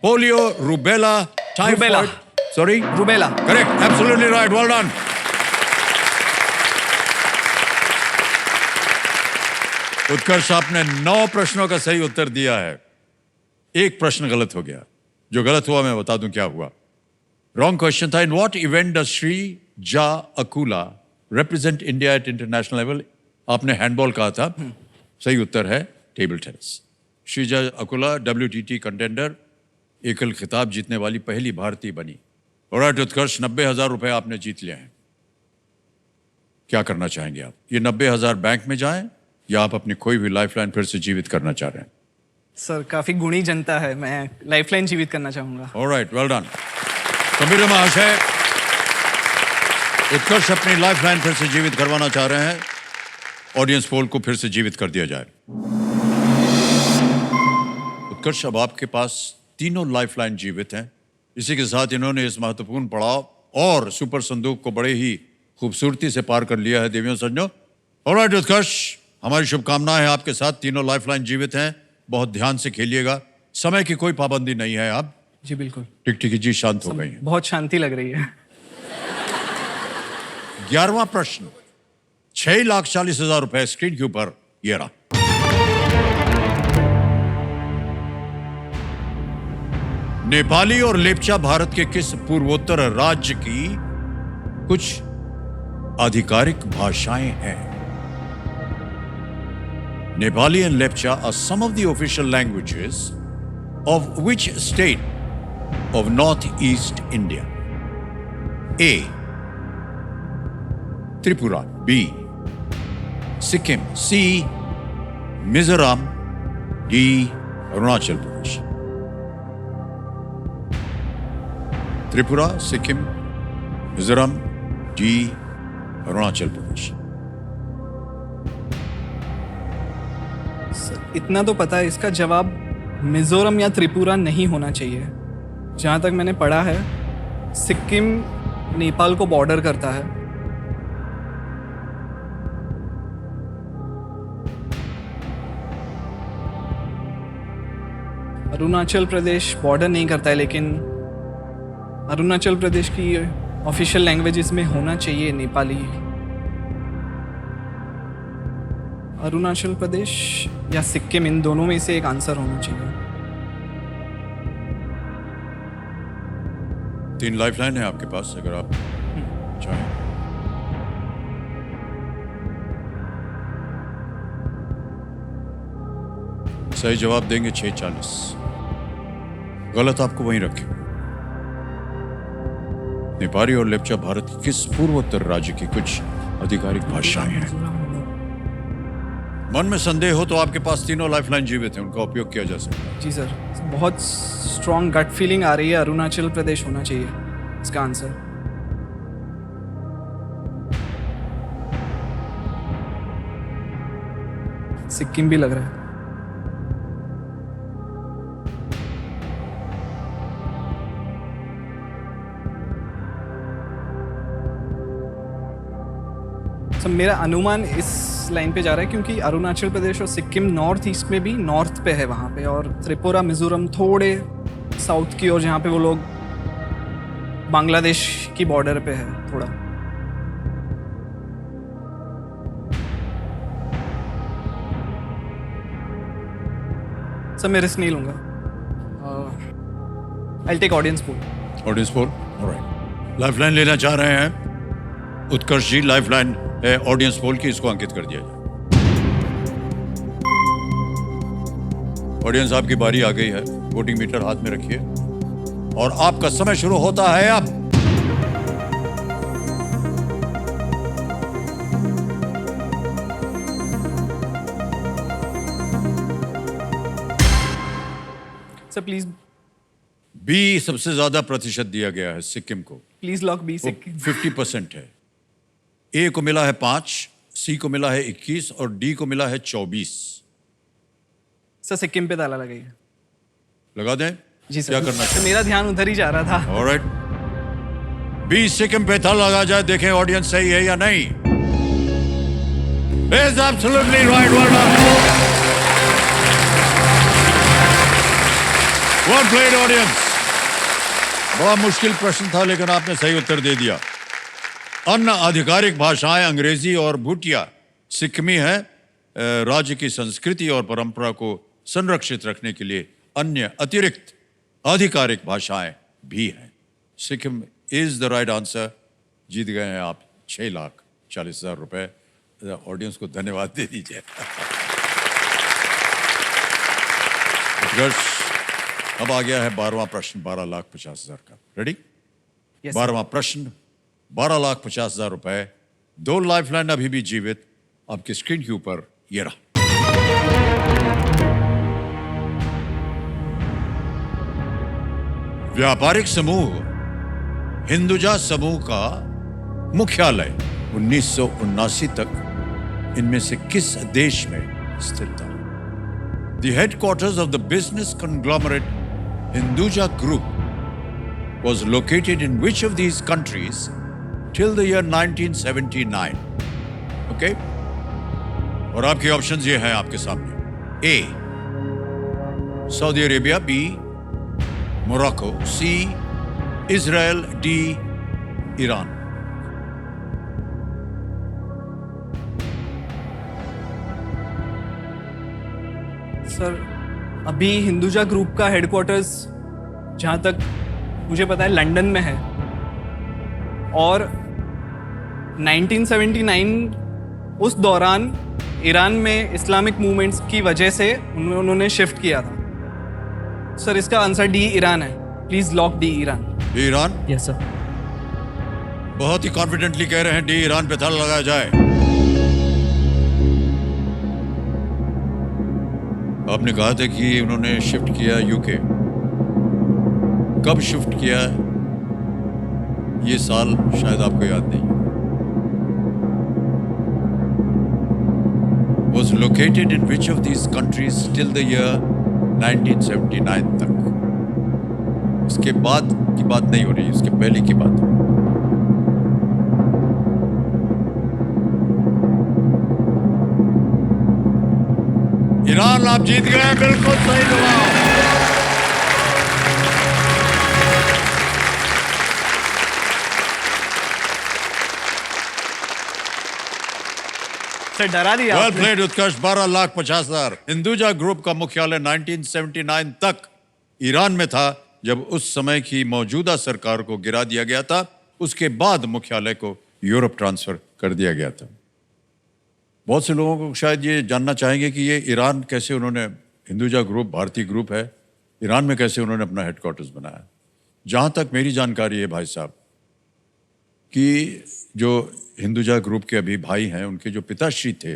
Polio, rubella, typhoid. Rubella. Sorry? Rubella. Correct. Absolutely right. Well done. उत्कर्ष, आपने 9 प्रश्नों का सही उत्तर दिया है। एक प्रश्न गलत हो गया। जो गलत हुआ मैं बता दूं क्या हुआ। रॉन्ग क्वेश्चन था, in what event does Sreeja Akula represent India at international level? आपने हैंडबॉल कहा था, सही उत्तर है table tennis. Sreeja Akula WTT contender, एकल खिताब जीतने वाली पहली भारतीय बनी। ऑलराइट उत्कर्ष, 90,000 रुपए आपने जीत लिए हैं। क्या करना चाहेंगे आप? ये 90,000 बैंक में जाएं या आप अपनी खोई हुई लाइफलाइन फिर से जीवित करना चाह रहे हैं? सर काफी गुणी जनता है, मैं लाइफलाइन जीवित करना चाहूंगा। Alright, well done. कबीर महाशय, उत्कर्ष अपनी लाइफलाइन फिर से जीवित करवाना चाह रहे हैं। ऑडियंस पोल को फिर से जीवित कर दिया जाए। उत्कर्ष, अब आपके पास तीनों लाइफलाइन जीवित हैं। इसी के साथ इन्होंने इस महत्वपूर्ण पड़ाव और सुपर संदूक को बड़े ही खूबसूरती से पार कर लिया है। देवियों सज्जनों, ऑलराइट उत्कर्ष, हमारी शुभकामनाएं हैं आपके साथ। तीनों लाइफलाइन जीवित हैं। बहुत ध्यान से खेलिएगा। समय की कोई पाबंदी नहीं है। आप जी बिल्कुल। टिकटिकी जी शांत हो गई हैं। बहुत शांति लग रही है। 11वां प्रश्न, 6,40,000 रुपए स्क्रीन के ऊपर ये रहा। नेपाली और लेप्चा भारत के किस पूर्वोत्तर राज्य की कुछ आधिकारिक भाषाएं हैं? Nepali and Lepcha are some of the official languages of which state of northeast India? A. Tripura. B. Sikkim. C. Mizoram. D. Arunachal Pradesh. Tripura, Sikkim, Mizoram. D. Arunachal Pradesh. इतना तो पता है, इसका जवाब मिजोरम या त्रिपुरा नहीं होना चाहिए। जहाँ तक मैंने पढ़ा है, सिक्किम नेपाल को बॉर्डर करता है। अरुणाचल प्रदेश बॉर्डर नहीं करता है, लेकिन अरुणाचल प्रदेश की ऑफिशियल लैंग्वेजेस में होना चाहिए नेपाली, अरुणाचल प्रदेश या सिक्किम, इन दोनों में से एक आंसर होना चाहिए। 3 लाइफलाइन है आपके पास अगर आप चाहें। सही जवाब देंगे 6:40, गलत आपको वहीं रखें। नेपाली और लेप्चा भारत की किस पूर्वोत्तर राज्य की कुछ आधिकारिक भाषाएं हैं? मन में संदेह हो तो आपके पास तीनों लाइफलाइन जीवित हैं, उनका उपयोग किया जा सकता है। जी सर, बहुत स्ट्रॉन्ग गट फीलिंग आ रही है, अरुणाचल प्रदेश होना चाहिए इसका आंसर। सिक्किम भी लग रहा है। सर मेरा अनुमान इस लाइन पे जा रहा है क्योंकि अरुणाचल प्रदेश और सिक्किम नॉर्थ ईस्ट में भी नॉर्थ पे है वहाँ पे, और त्रिपुरा मिजोरम थोड़े साउथ की ओर जहाँ पे वो लोग बांग्लादेश की बॉर्डर पे है थोड़ा। सर मैं रिस्क नहीं लूंगा, I take audience poll. Audience poll, alright. Lifeline लेना चाह रहे हैं उत्कर्ष जी, लाइफलाइन है ऑडियंस पोल की, इसको अंकित कर दिया जाए। ऑडियंस आपकी बारी आ गई है, वोटिंग मीटर हाथ में रखिए और आपका समय शुरू होता है अब। सर प्लीज बी सबसे ज्यादा प्रतिशत दिया गया है सिक्किम को, प्लीज लॉक बी सिक्किम। 50% है। ए को मिला है 5, सी को मिला है 21 और डी को मिला है 24। सर सिक्किम पे ताला लगाइए। लगा दें? जी सर। क्या करना चाहिए? मेरा ध्यान उधर ही जा रहा था। ऑलराइट, बी सिक्किम पे ताला लगा जाए, देखें ऑडियंस सही है या नहीं। Is absolutely right. Well done. Well played, audience. बड़ा मुश्किल प्रश्न था लेकिन आपने सही उत्तर दे दिया। अन्य आधिकारिक भाषाएं अंग्रेजी और भूटिया सिक्किमी है। राज्य की संस्कृति और परंपरा को संरक्षित रखने के लिए अन्य अतिरिक्त आधिकारिक भाषाएं भी हैं। Sikkim is the right answer. जीत गए हैं आप 6,40,000 रुपए। ऑडियंस को धन्यवाद दे दीजिए। अब आ गया है 12वां प्रश्न, 12,50,000 का। रेडी? 12वां प्रश्न, 12,50,000 रुपए। 2 लाइफलाइन अभी भी जीवित आपकी स्क्रीन के ऊपर ये रहा। व्यापारिक समूह हिंदुजा समूह का मुख्यालय 1979 तक इनमें से किस देश में स्थित था? The headquarters of the business conglomerate Hinduja Group was located in which of these countries till the year 1979? Okay? और आपके ऑप्शंस ये हैं आपके सामने। A, Saudi Arabia, B, Morocco, C, Israel, D, Iran. Sir अभी हिंदुजा ग्रुप का हेडक्वार्टर्स जहाँ तक मुझे पता है लंदन में है, और 1979 उस दौरान ईरान में इस्लामिक मूवमेंट्स की वजह से उन्होंने शिफ्ट किया था। सर इसका आंसर डी ईरान है। Please lock D Iran. D Iran? Yes sir. बहुत ही कॉन्फिडेंटली कह रहे हैं डी ईरान पे ताला लगाया जाए। आपने कहा था कि उन्होंने शिफ्ट किया यूके। कब शिफ्ट किया ये साल शायद आपको याद नहीं। Was located in which of these countries till the year 1979 तक? इसके बाद की बात नहीं हो रही, इसके पहले की बात हो रही। ईरान आप जीत गए, बिल्कुल सही जवाब। सर डरा दिया वेल आपने। प्लेड उत्कर्ष। 12,50,000। हिंदुजा ग्रुप का मुख्यालय 1979 तक ईरान में था, जब उस समय की मौजूदा सरकार को गिरा दिया गया था। उसके बाद मुख्यालय को यूरोप ट्रांसफर कर दिया गया था। बहुत से लोगों को शायद ये जानना चाहेंगे कि ये ईरान कैसे उन्होंने, हिंदुजा ग्रुप भारतीय ग्रुप है, ईरान में कैसे उन्होंने अपना हेडक्वार्टर्स बनाया। जहाँ तक मेरी जानकारी है भाई साहब, कि जो हिंदुजा ग्रुप के अभी भाई हैं, उनके जो पिताश्री थे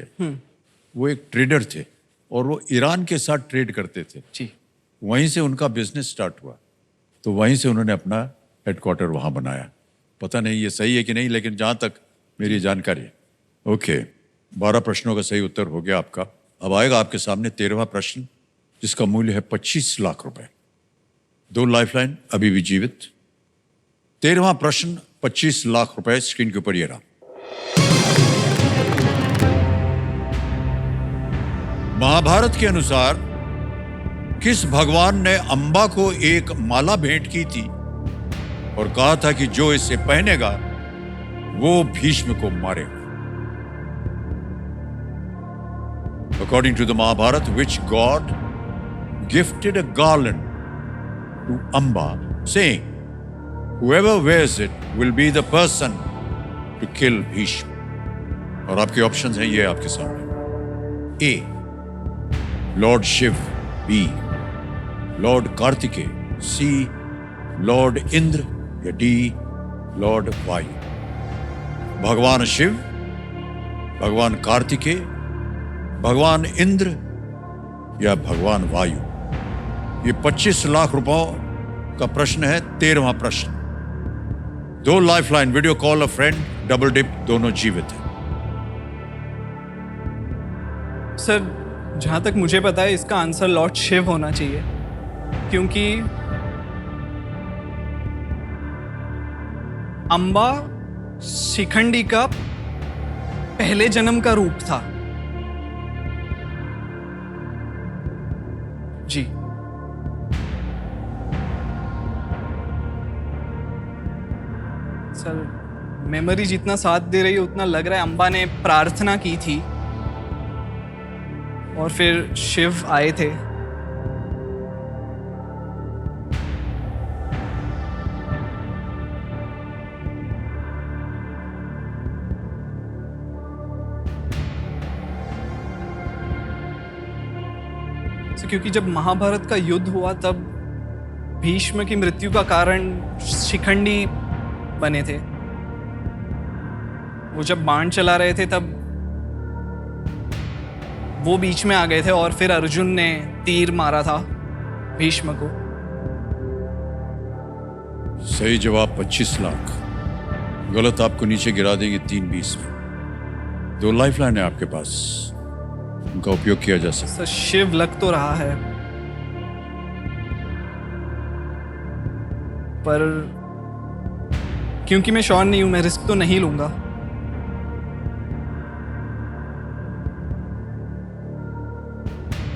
वो एक ट्रेडर थे और वो ईरान के साथ ट्रेड करते थे जी। वहीं से उनका बिजनेस स्टार्ट हुआ, तो वहीं से उन्होंने अपना हेडक्वार्टर वहाँ बनाया। पता नहीं ये सही है कि नहीं, लेकिन जहाँ तक मेरी जानकारी है। ओके, 12 प्रश्नों का सही उत्तर हो गया आपका। अब आएगा आपके सामने 13वां प्रश्न, जिसका मूल्य है 25 लाख रुपए। 2 लाइफलाइन अभी भी जीवित। 13वां प्रश्न 25 लाख रुपए, स्क्रीन के ऊपर ये रहा। महाभारत के अनुसार किस भगवान ने अंबा को एक माला भेंट की थी और कहा था कि जो इसे पहनेगा वो भीष्म को मारेगा? According to the Mahabharata, which god gifted a garland to Amba, saying, "Whoever wears it will be the person to kill Bhishma." और आपके ऑप्शंस हैं ये आपके सामने। A, lord Shiva. B, lord Kartikeya. C, lord Indra. या D, लॉर्ड वायु। भगवान शिव, भगवान कार्तिकेय, भगवान इंद्र या भगवान वायु। ये 25 लाख रुपयों का प्रश्न है। 13वां प्रश्न। 2 lifeline, video call a friend, double dip, दोनों जीवित हैं। सर जहाँ तक मुझे पता है इसका आंसर लॉर्ड शिव होना चाहिए, क्योंकि अंबा शिखंडी का पहले जन्म का रूप था। जी। सर मेमोरी जितना साथ दे रही है उतना लग रहा है अंबा ने प्रार्थना की थी और फिर शिव आए थे। क्योंकि जब महाभारत का युद्ध हुआ तब भीष्म की मृत्यु का कारण शिखंडी बने थे। वो जब बाण चला रहे थे तब वो बीच में आ गए थे और फिर अर्जुन ने तीर मारा था भीष्म को। सही जवाब 25 लाख। गलत आपको नीचे गिरा देंगे 3-20 में। 2 लाइफलाइन है आपके पास, उनका उपयोग किया जा सकता है। सर शिव लग तो रहा है, पर क्योंकि मैं श्योर नहीं हूं, मैं रिस्क तो नहीं लूंगा।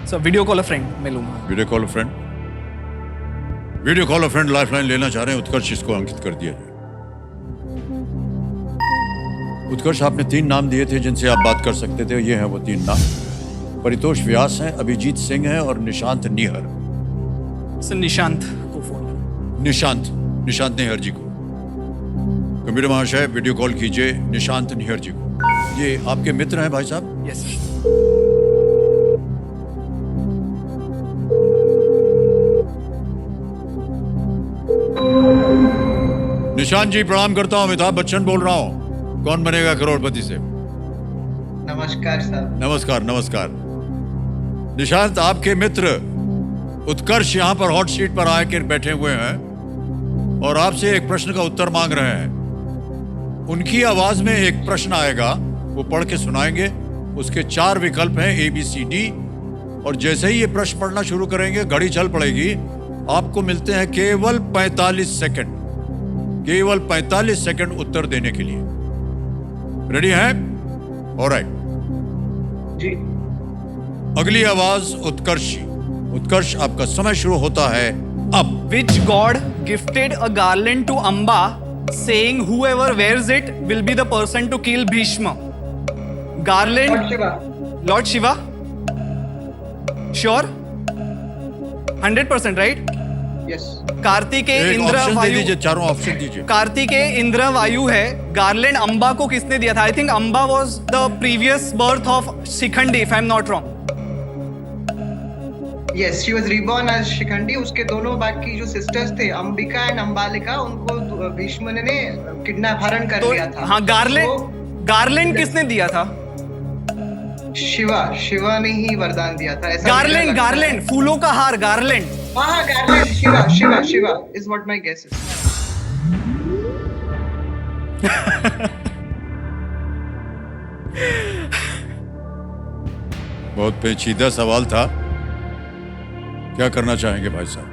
Sir video call a friend मैं लूंगा। Video call a friend. Video call a friend lifeline लेना चाह रहे हैं। उत्कर्ष, इसको अंकित कर दिया जाए। उत्कर्ष, आपने 3 नाम दिए थे जिनसे आप बात कर सकते थे। ये हैं वो 3 नाम। परितोष व्यास हैं, अभिजीत सिंह हैं और निशांत निहर। सर निशांत को फोन। निशांत निहर जी को। कंप्यूटर महाशय वीडियो कॉल कीजिए निशांत निहर जी को। ये आपके मित्र हैं भाई साहब? यस। निशांत जी प्रणाम करता हूं। अमिताभ बच्चन बोल रहा हूं। कौन बनेगा करोड़पति से? नमस्कार सर। नमस्कार नमस्कार। निशांत, आपके मित्र उत्कर्ष यहाँ पर हॉट सीट पर आकर बैठे हुए हैं और आपसे एक प्रश्न का उत्तर मांग रहे हैं। उनकी आवाज में एक प्रश्न आएगा, वो पढ़ के सुनाएंगे। उसके 4 विकल्प हैं ABCD, और जैसे ही ये प्रश्न पढ़ना शुरू करेंगे घड़ी चल पड़ेगी। आपको मिलते हैं केवल 45 सेकंड। केवल 45 सेकंड उत्तर देने के लिए। रेडी हैं? ऑलराइट जी। अगली आवाज उत्कर्ष। उत्कर्ष, आपका समय शुरू होता है अब। Which god gifted a garland to Amba, saying whoever wears it will be the person to kill Bhishma? Garland, Lord Shiva, sure 100% right? Yes. Kartikeya, Indra, option D Vayu. दीजिए, चारों ऑप्शन दीजिए। कार्तिकेय, इंद्र, वायु है। गार्लैंड अंबा को किसने दिया था? I think Amba was the previous birth of Shikhandi, if I am not wrong. Yes, she was reborn as Shikhandi. उसके दोनों बाकी जो सिस्टर्स थे, अंबिका एंड अंबालिका, उनको भीष्म ने किडनैप, हरण कर लिया था। हाँ, गार्लैंड किसने दिया था? शिवा ने ही वरदान दिया था ऐसा। गार्लैंड, फूलों का हार, गार्लैंड। हाँ, garland, Shiva is what my guess is. बहुत पेचीदा सवाल था। क्या करना चाहेंगे भाई साहब?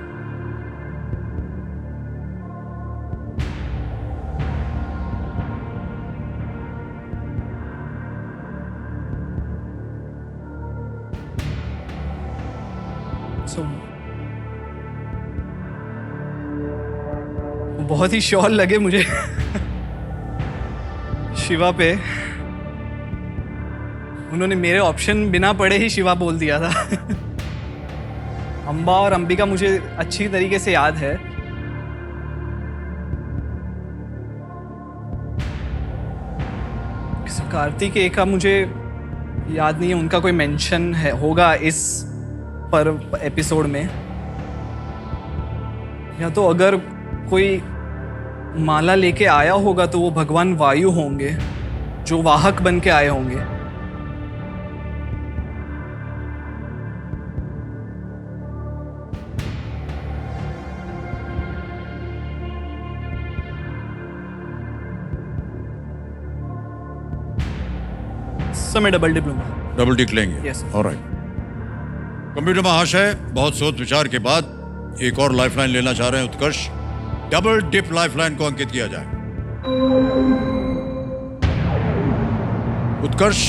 बहुत ही श्योर लगे मुझे शिवा पे। उन्होंने मेरे ऑप्शन बिना पढ़े ही शिवा बोल दिया था। अंबा और अंबिका मुझे अच्छी तरीके से याद है। कार्तिकेय का मुझे याद नहीं है, उनका कोई मेंशन है होगा इस पर एपिसोड में, या तो अगर कोई माला लेके आया होगा तो वो भगवान वायु होंगे, जो वाहक बन के आए होंगे। समय डबल टिक लूंगा। डबल टिक लेंगे? यस। ऑलराइट। कंप्यूटर महाशय, बहुत सोच विचार के बाद एक और लाइफलाइन लेना चाह रहे हैं उत्कर्ष। डबल डिप लाइफलाइन को अंकित किया जाए। उत्कर्ष,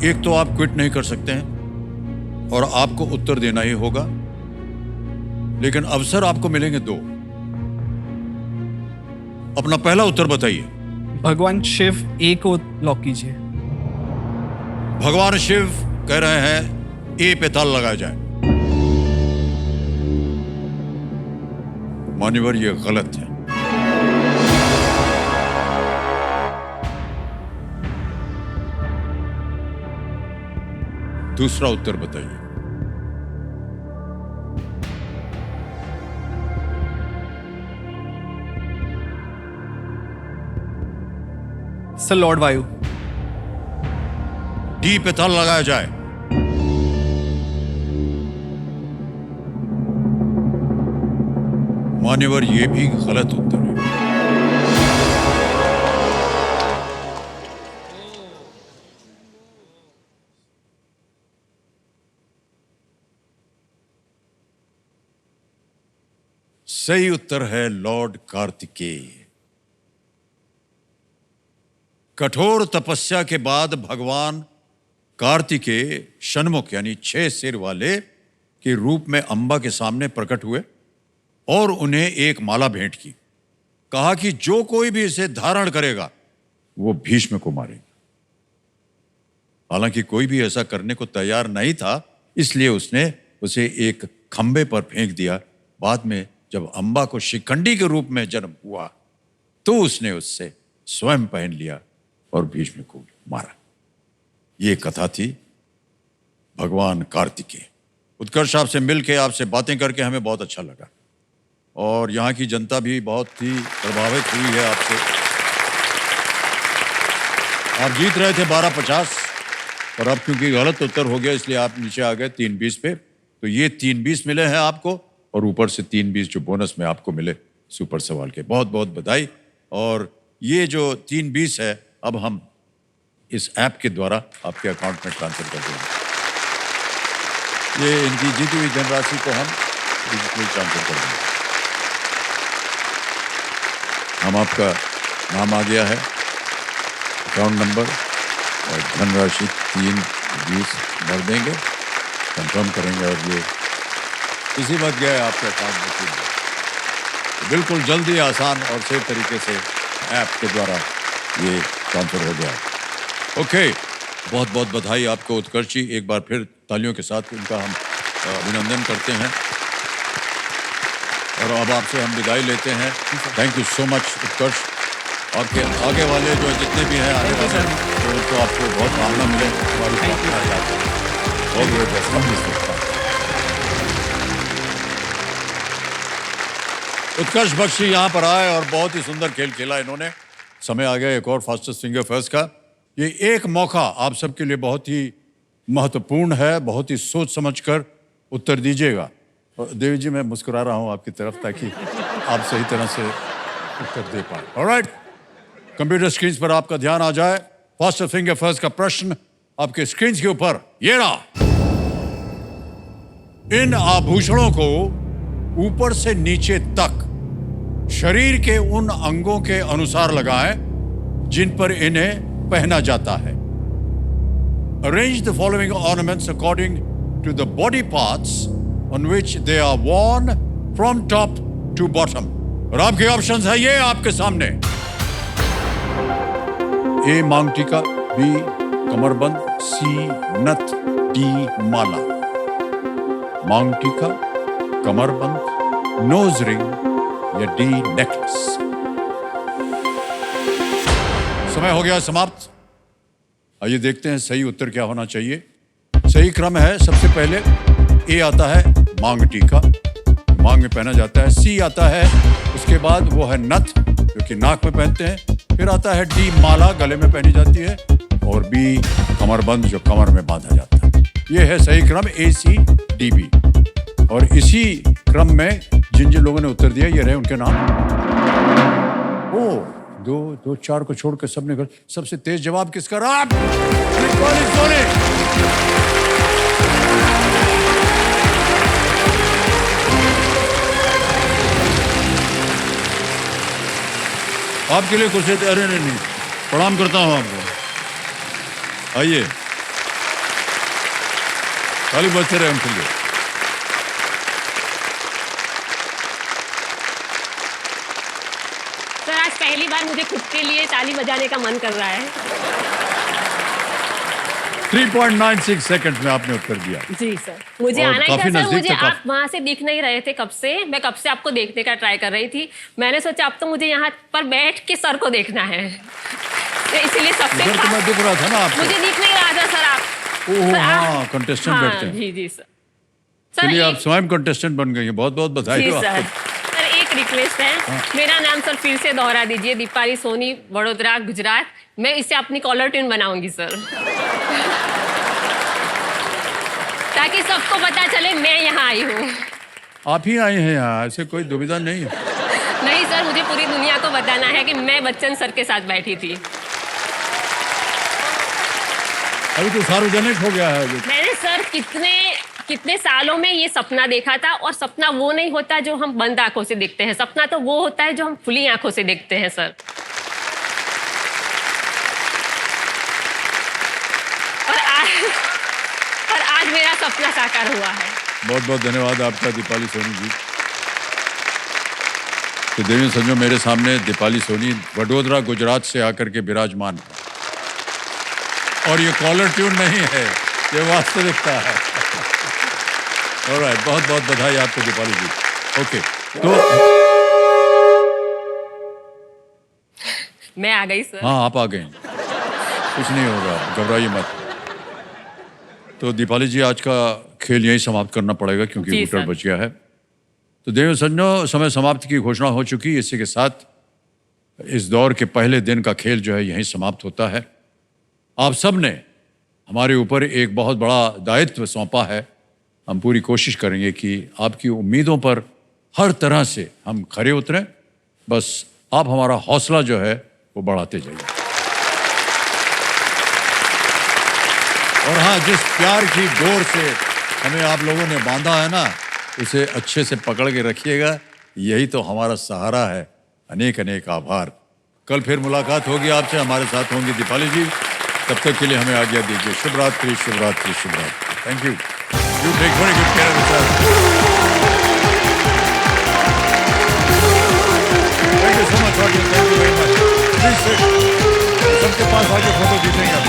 एक तो आप क्विट नहीं कर सकते हैं और आपको उत्तर देना ही होगा, लेकिन अवसर आपको मिलेंगे दो। अपना पहला उत्तर बताइए। भगवान शिव ए को लॉक कीजिए। भगवान शिव कह रहे हैं ए पे ताल लगाया जाए। मान्यवर, ये गलत है। दूसरा उत्तर बताइए। सर, लॉर्ड वायु। डी पे ताल लगाया जाए। मान्यवर, ये भी गलत उत्तर है। सही उत्तर है लॉर्ड कार्तिकेय। कठोर तपस्या के बाद भगवान कार्तिकेय षण्मुख यानी 6 सिर वाले के रूप में अंबा के सामने प्रकट हुए और उन्हें एक माला भेंट की। कहा कि जो कोई भी इसे धारण करेगा वो भीष्म को मारेगा। हालांकि कोई भी ऐसा करने को तैयार नहीं था, इसलिए उसने उसे एक खंबे पर फेंक दिया। बाद में जब अंबा को शिखंडी के रूप में जन्म हुआ तो उसने उससे स्वयं पहन लिया और भीष्म को मारा। ये कथा थी भगवान कार्तिकेय। उत्कर्ष, आपसे मिलके, आपसे बातें करके हमें बहुत अच्छा लगा और यहाँ की जनता भी बहुत ही प्रभावित हुई है आपसे। आप जीत रहे थे 1250, पर अब क्योंकि गलत उत्तर हो गया इसलिए आप नीचे आ गए 320 पे। तो ये 320 मिले हैं आपको और ऊपर से 320 जो बोनस में आपको मिले सुपर सवाल के। बहुत बहुत बधाई। और ये जो 320 है अब हम इस ऐप के द्वारा आपके अकाउंट में ट्रांसफर कर देंगे। ये इनकी जीती हुई धनराशि को हम डिजिटली ट्रांसफर कर देंगे। हम आपका नाम आ गया है, अकाउंट नंबर और धनराशि 320 भर देंगे, कंफर्म करेंगे और ये इसी वक्त गया है आपके अकाउंट में। तो बिल्कुल जल्दी, आसान और सेफ तरीके से ऐप के द्वारा ये ट्रांसफर हो गया। ओके, बहुत बहुत बधाई आपको उत्कर्ष जी, एक बार फिर तालियों के साथ उनका हम अभिनंदन करते हैं। और अब आपसे हम विदाई लेते हैं। थैंक यू सो मच उत्कर्ष। आपके आगे वाले जो जितने भी हैं आगे वाले तो उनको आपको बहुत भावना मिले हमारी उत्कर्ष बख्शी यहाँ पर आए और बहुत ही सुंदर खेल खेला इन्होंने। समय आ गया एक और फास्टेस्ट फिंगर फर्स्ट का। ये एक मौका आप सबके लिए बहुत ही महत्वपूर्ण है, बहुत ही सोच समझकर उत्तर दीजिएगा। और देवी जी मैं मुस्कुरा रहा हूँ आपकी तरफ ताकि आप सही तरह से उत्तर दे पाए। ऑलराइट, कंप्यूटर स्क्रीन पर आपका ध्यान आ जाए। फास्टेस्ट फिंगर फर्स्ट का प्रश्न आपके स्क्रीन के ऊपर ये रहा। इन आभूषणों को ऊपर से नीचे तक शरीर के उन अंगों के अनुसार लगाएं जिन पर इन्हें पहना जाता है। Arrange the following ornaments according to the body parts on which they are worn from top to bottom. और आपके ऑप्शंस है ये आपके सामने। ए मांग टीका, बी कमरबंद, सी नथ, डी माला। मांग टीका, कमरबंद, नोज रिंग या डी नेकलेस। समय हो गया समाप्त। आइए देखते हैं सही उत्तर क्या होना चाहिए। सही क्रम है, सबसे पहले ए आता है मांग टीका, मांग में पहना जाता है। सी आता है, उसके बाद वो है नथ जो कि नाक में पहनते हैं। फिर आता है डी माला, गले में पहनी जाती है। और बी कमरबंद जो कमर में बांधा जाता है। ये है सही क्रम ए सी डी बी। और इसी क्रम में जिन जिन लोगों ने उत्तर दिया ये रहे उनके नाम। ओ दो चार को छोड़कर सबने सबसे तेज जवाब किसका रहा? आपके लिए कुछ अरे नहीं, प्रणाम करता हूं आपको। आइए ताली बजते रहे उनके लिए। सर आज पहली बार मुझे खुद के लिए ताली बजाने का मन कर रहा है। 3.96 सेकंड में आपने उत्तर दिया। जी सर, मुझे आना ही था सर। मुझे आप वहाँ से दिख नहीं रहे थे कब से। मैं कब से आपको देखने का ट्राई कर रही थी। मैंने सोचा अब तो मुझे यहाँ पर बैठ के सर को देखना है, इसलिए सबसे मैं दिख रहा था ना आपको। मुझे दिख नहीं रहा था सर आप। ओह हाँ, कंटेस्टेंट बैठते हैं। जी जी सर। चलिए आप स्वयं कंटेस्टेंट बन गई हैं, बहुत बहुत बधाई हो आपको। सर एक रिक्वेस्ट है, मेरा नाम सर फिर से दोहरा दीजिए। दीपाली सोनी, वडोदरा, गुजरात। मैं इसे अपनी कॉलर ट्यून बनाऊंगी सर, ताकि सबको पता चले मैं यहाँ आई हूँ। आप ही आए हैं यहाँ, ऐसे कोई दुविधा नहीं है। नहीं सर, मुझे पूरी दुनिया को बताना है कि मैं बच्चन सर के साथ बैठी थी। अभी तो सार्वजनिक हो गया है। मैंने सर कितने सालों में ये सपना देखा था। और सपना वो नहीं होता जो हम बंद आंखों से देखते हैं, सपना तो वो होता है जो हम खुली आंखों से देखते हैं सर। और आज मेरा सपना साकार हुआ है। बहुत बहुत धन्यवाद आपका दीपाली सोनी जी। तो देवी संजो, मेरे सामने दीपाली सोनी वडोदरा गुजरात से आकर के विराजमान है। और ये कॉलर ट्यून नहीं है, ये वास्तविकता है। ऑलराइट, बहुत बहुत बधाई आपको दीपाली जी। ओके, तो मैं आ गई सर। हाँ आप आ गए, कुछ नहीं होगा, घबराइए मत। तो दीपाली जी आज का खेल यही समाप्त करना पड़ेगा क्योंकि वोटर बच गया है। तो देवी संजो, समय समाप्ति की घोषणा हो चुकी। इसी के साथ इस दौर के पहले दिन का खेल जो है यहीं समाप्त होता है। आप सब ने हमारे ऊपर एक बहुत बड़ा दायित्व सौंपा है। हम पूरी कोशिश करेंगे कि आपकी उम्मीदों पर हर तरह से हम खरे उतरें। बस आप हमारा हौसला जो है वो बढ़ाते जाइए। और हाँ, जिस प्यार की डोर से हमें आप लोगों ने बांधा है ना, उसे अच्छे से पकड़ के रखिएगा। यही तो हमारा सहारा है। अनेक अनेक आभार। कल फिर मुलाकात होगी आपसे, हमारे साथ होंगी दीपाली जी। तब तक के लिए हमें आज्ञा दीजिए। शुभ रात्रि, शुभ रात्रि, शुभ रात्रि। Thank you. You take very good care of yourself. Thank you so much. Thank you very much. Please सबके पास आके फोटो खींचेंगे।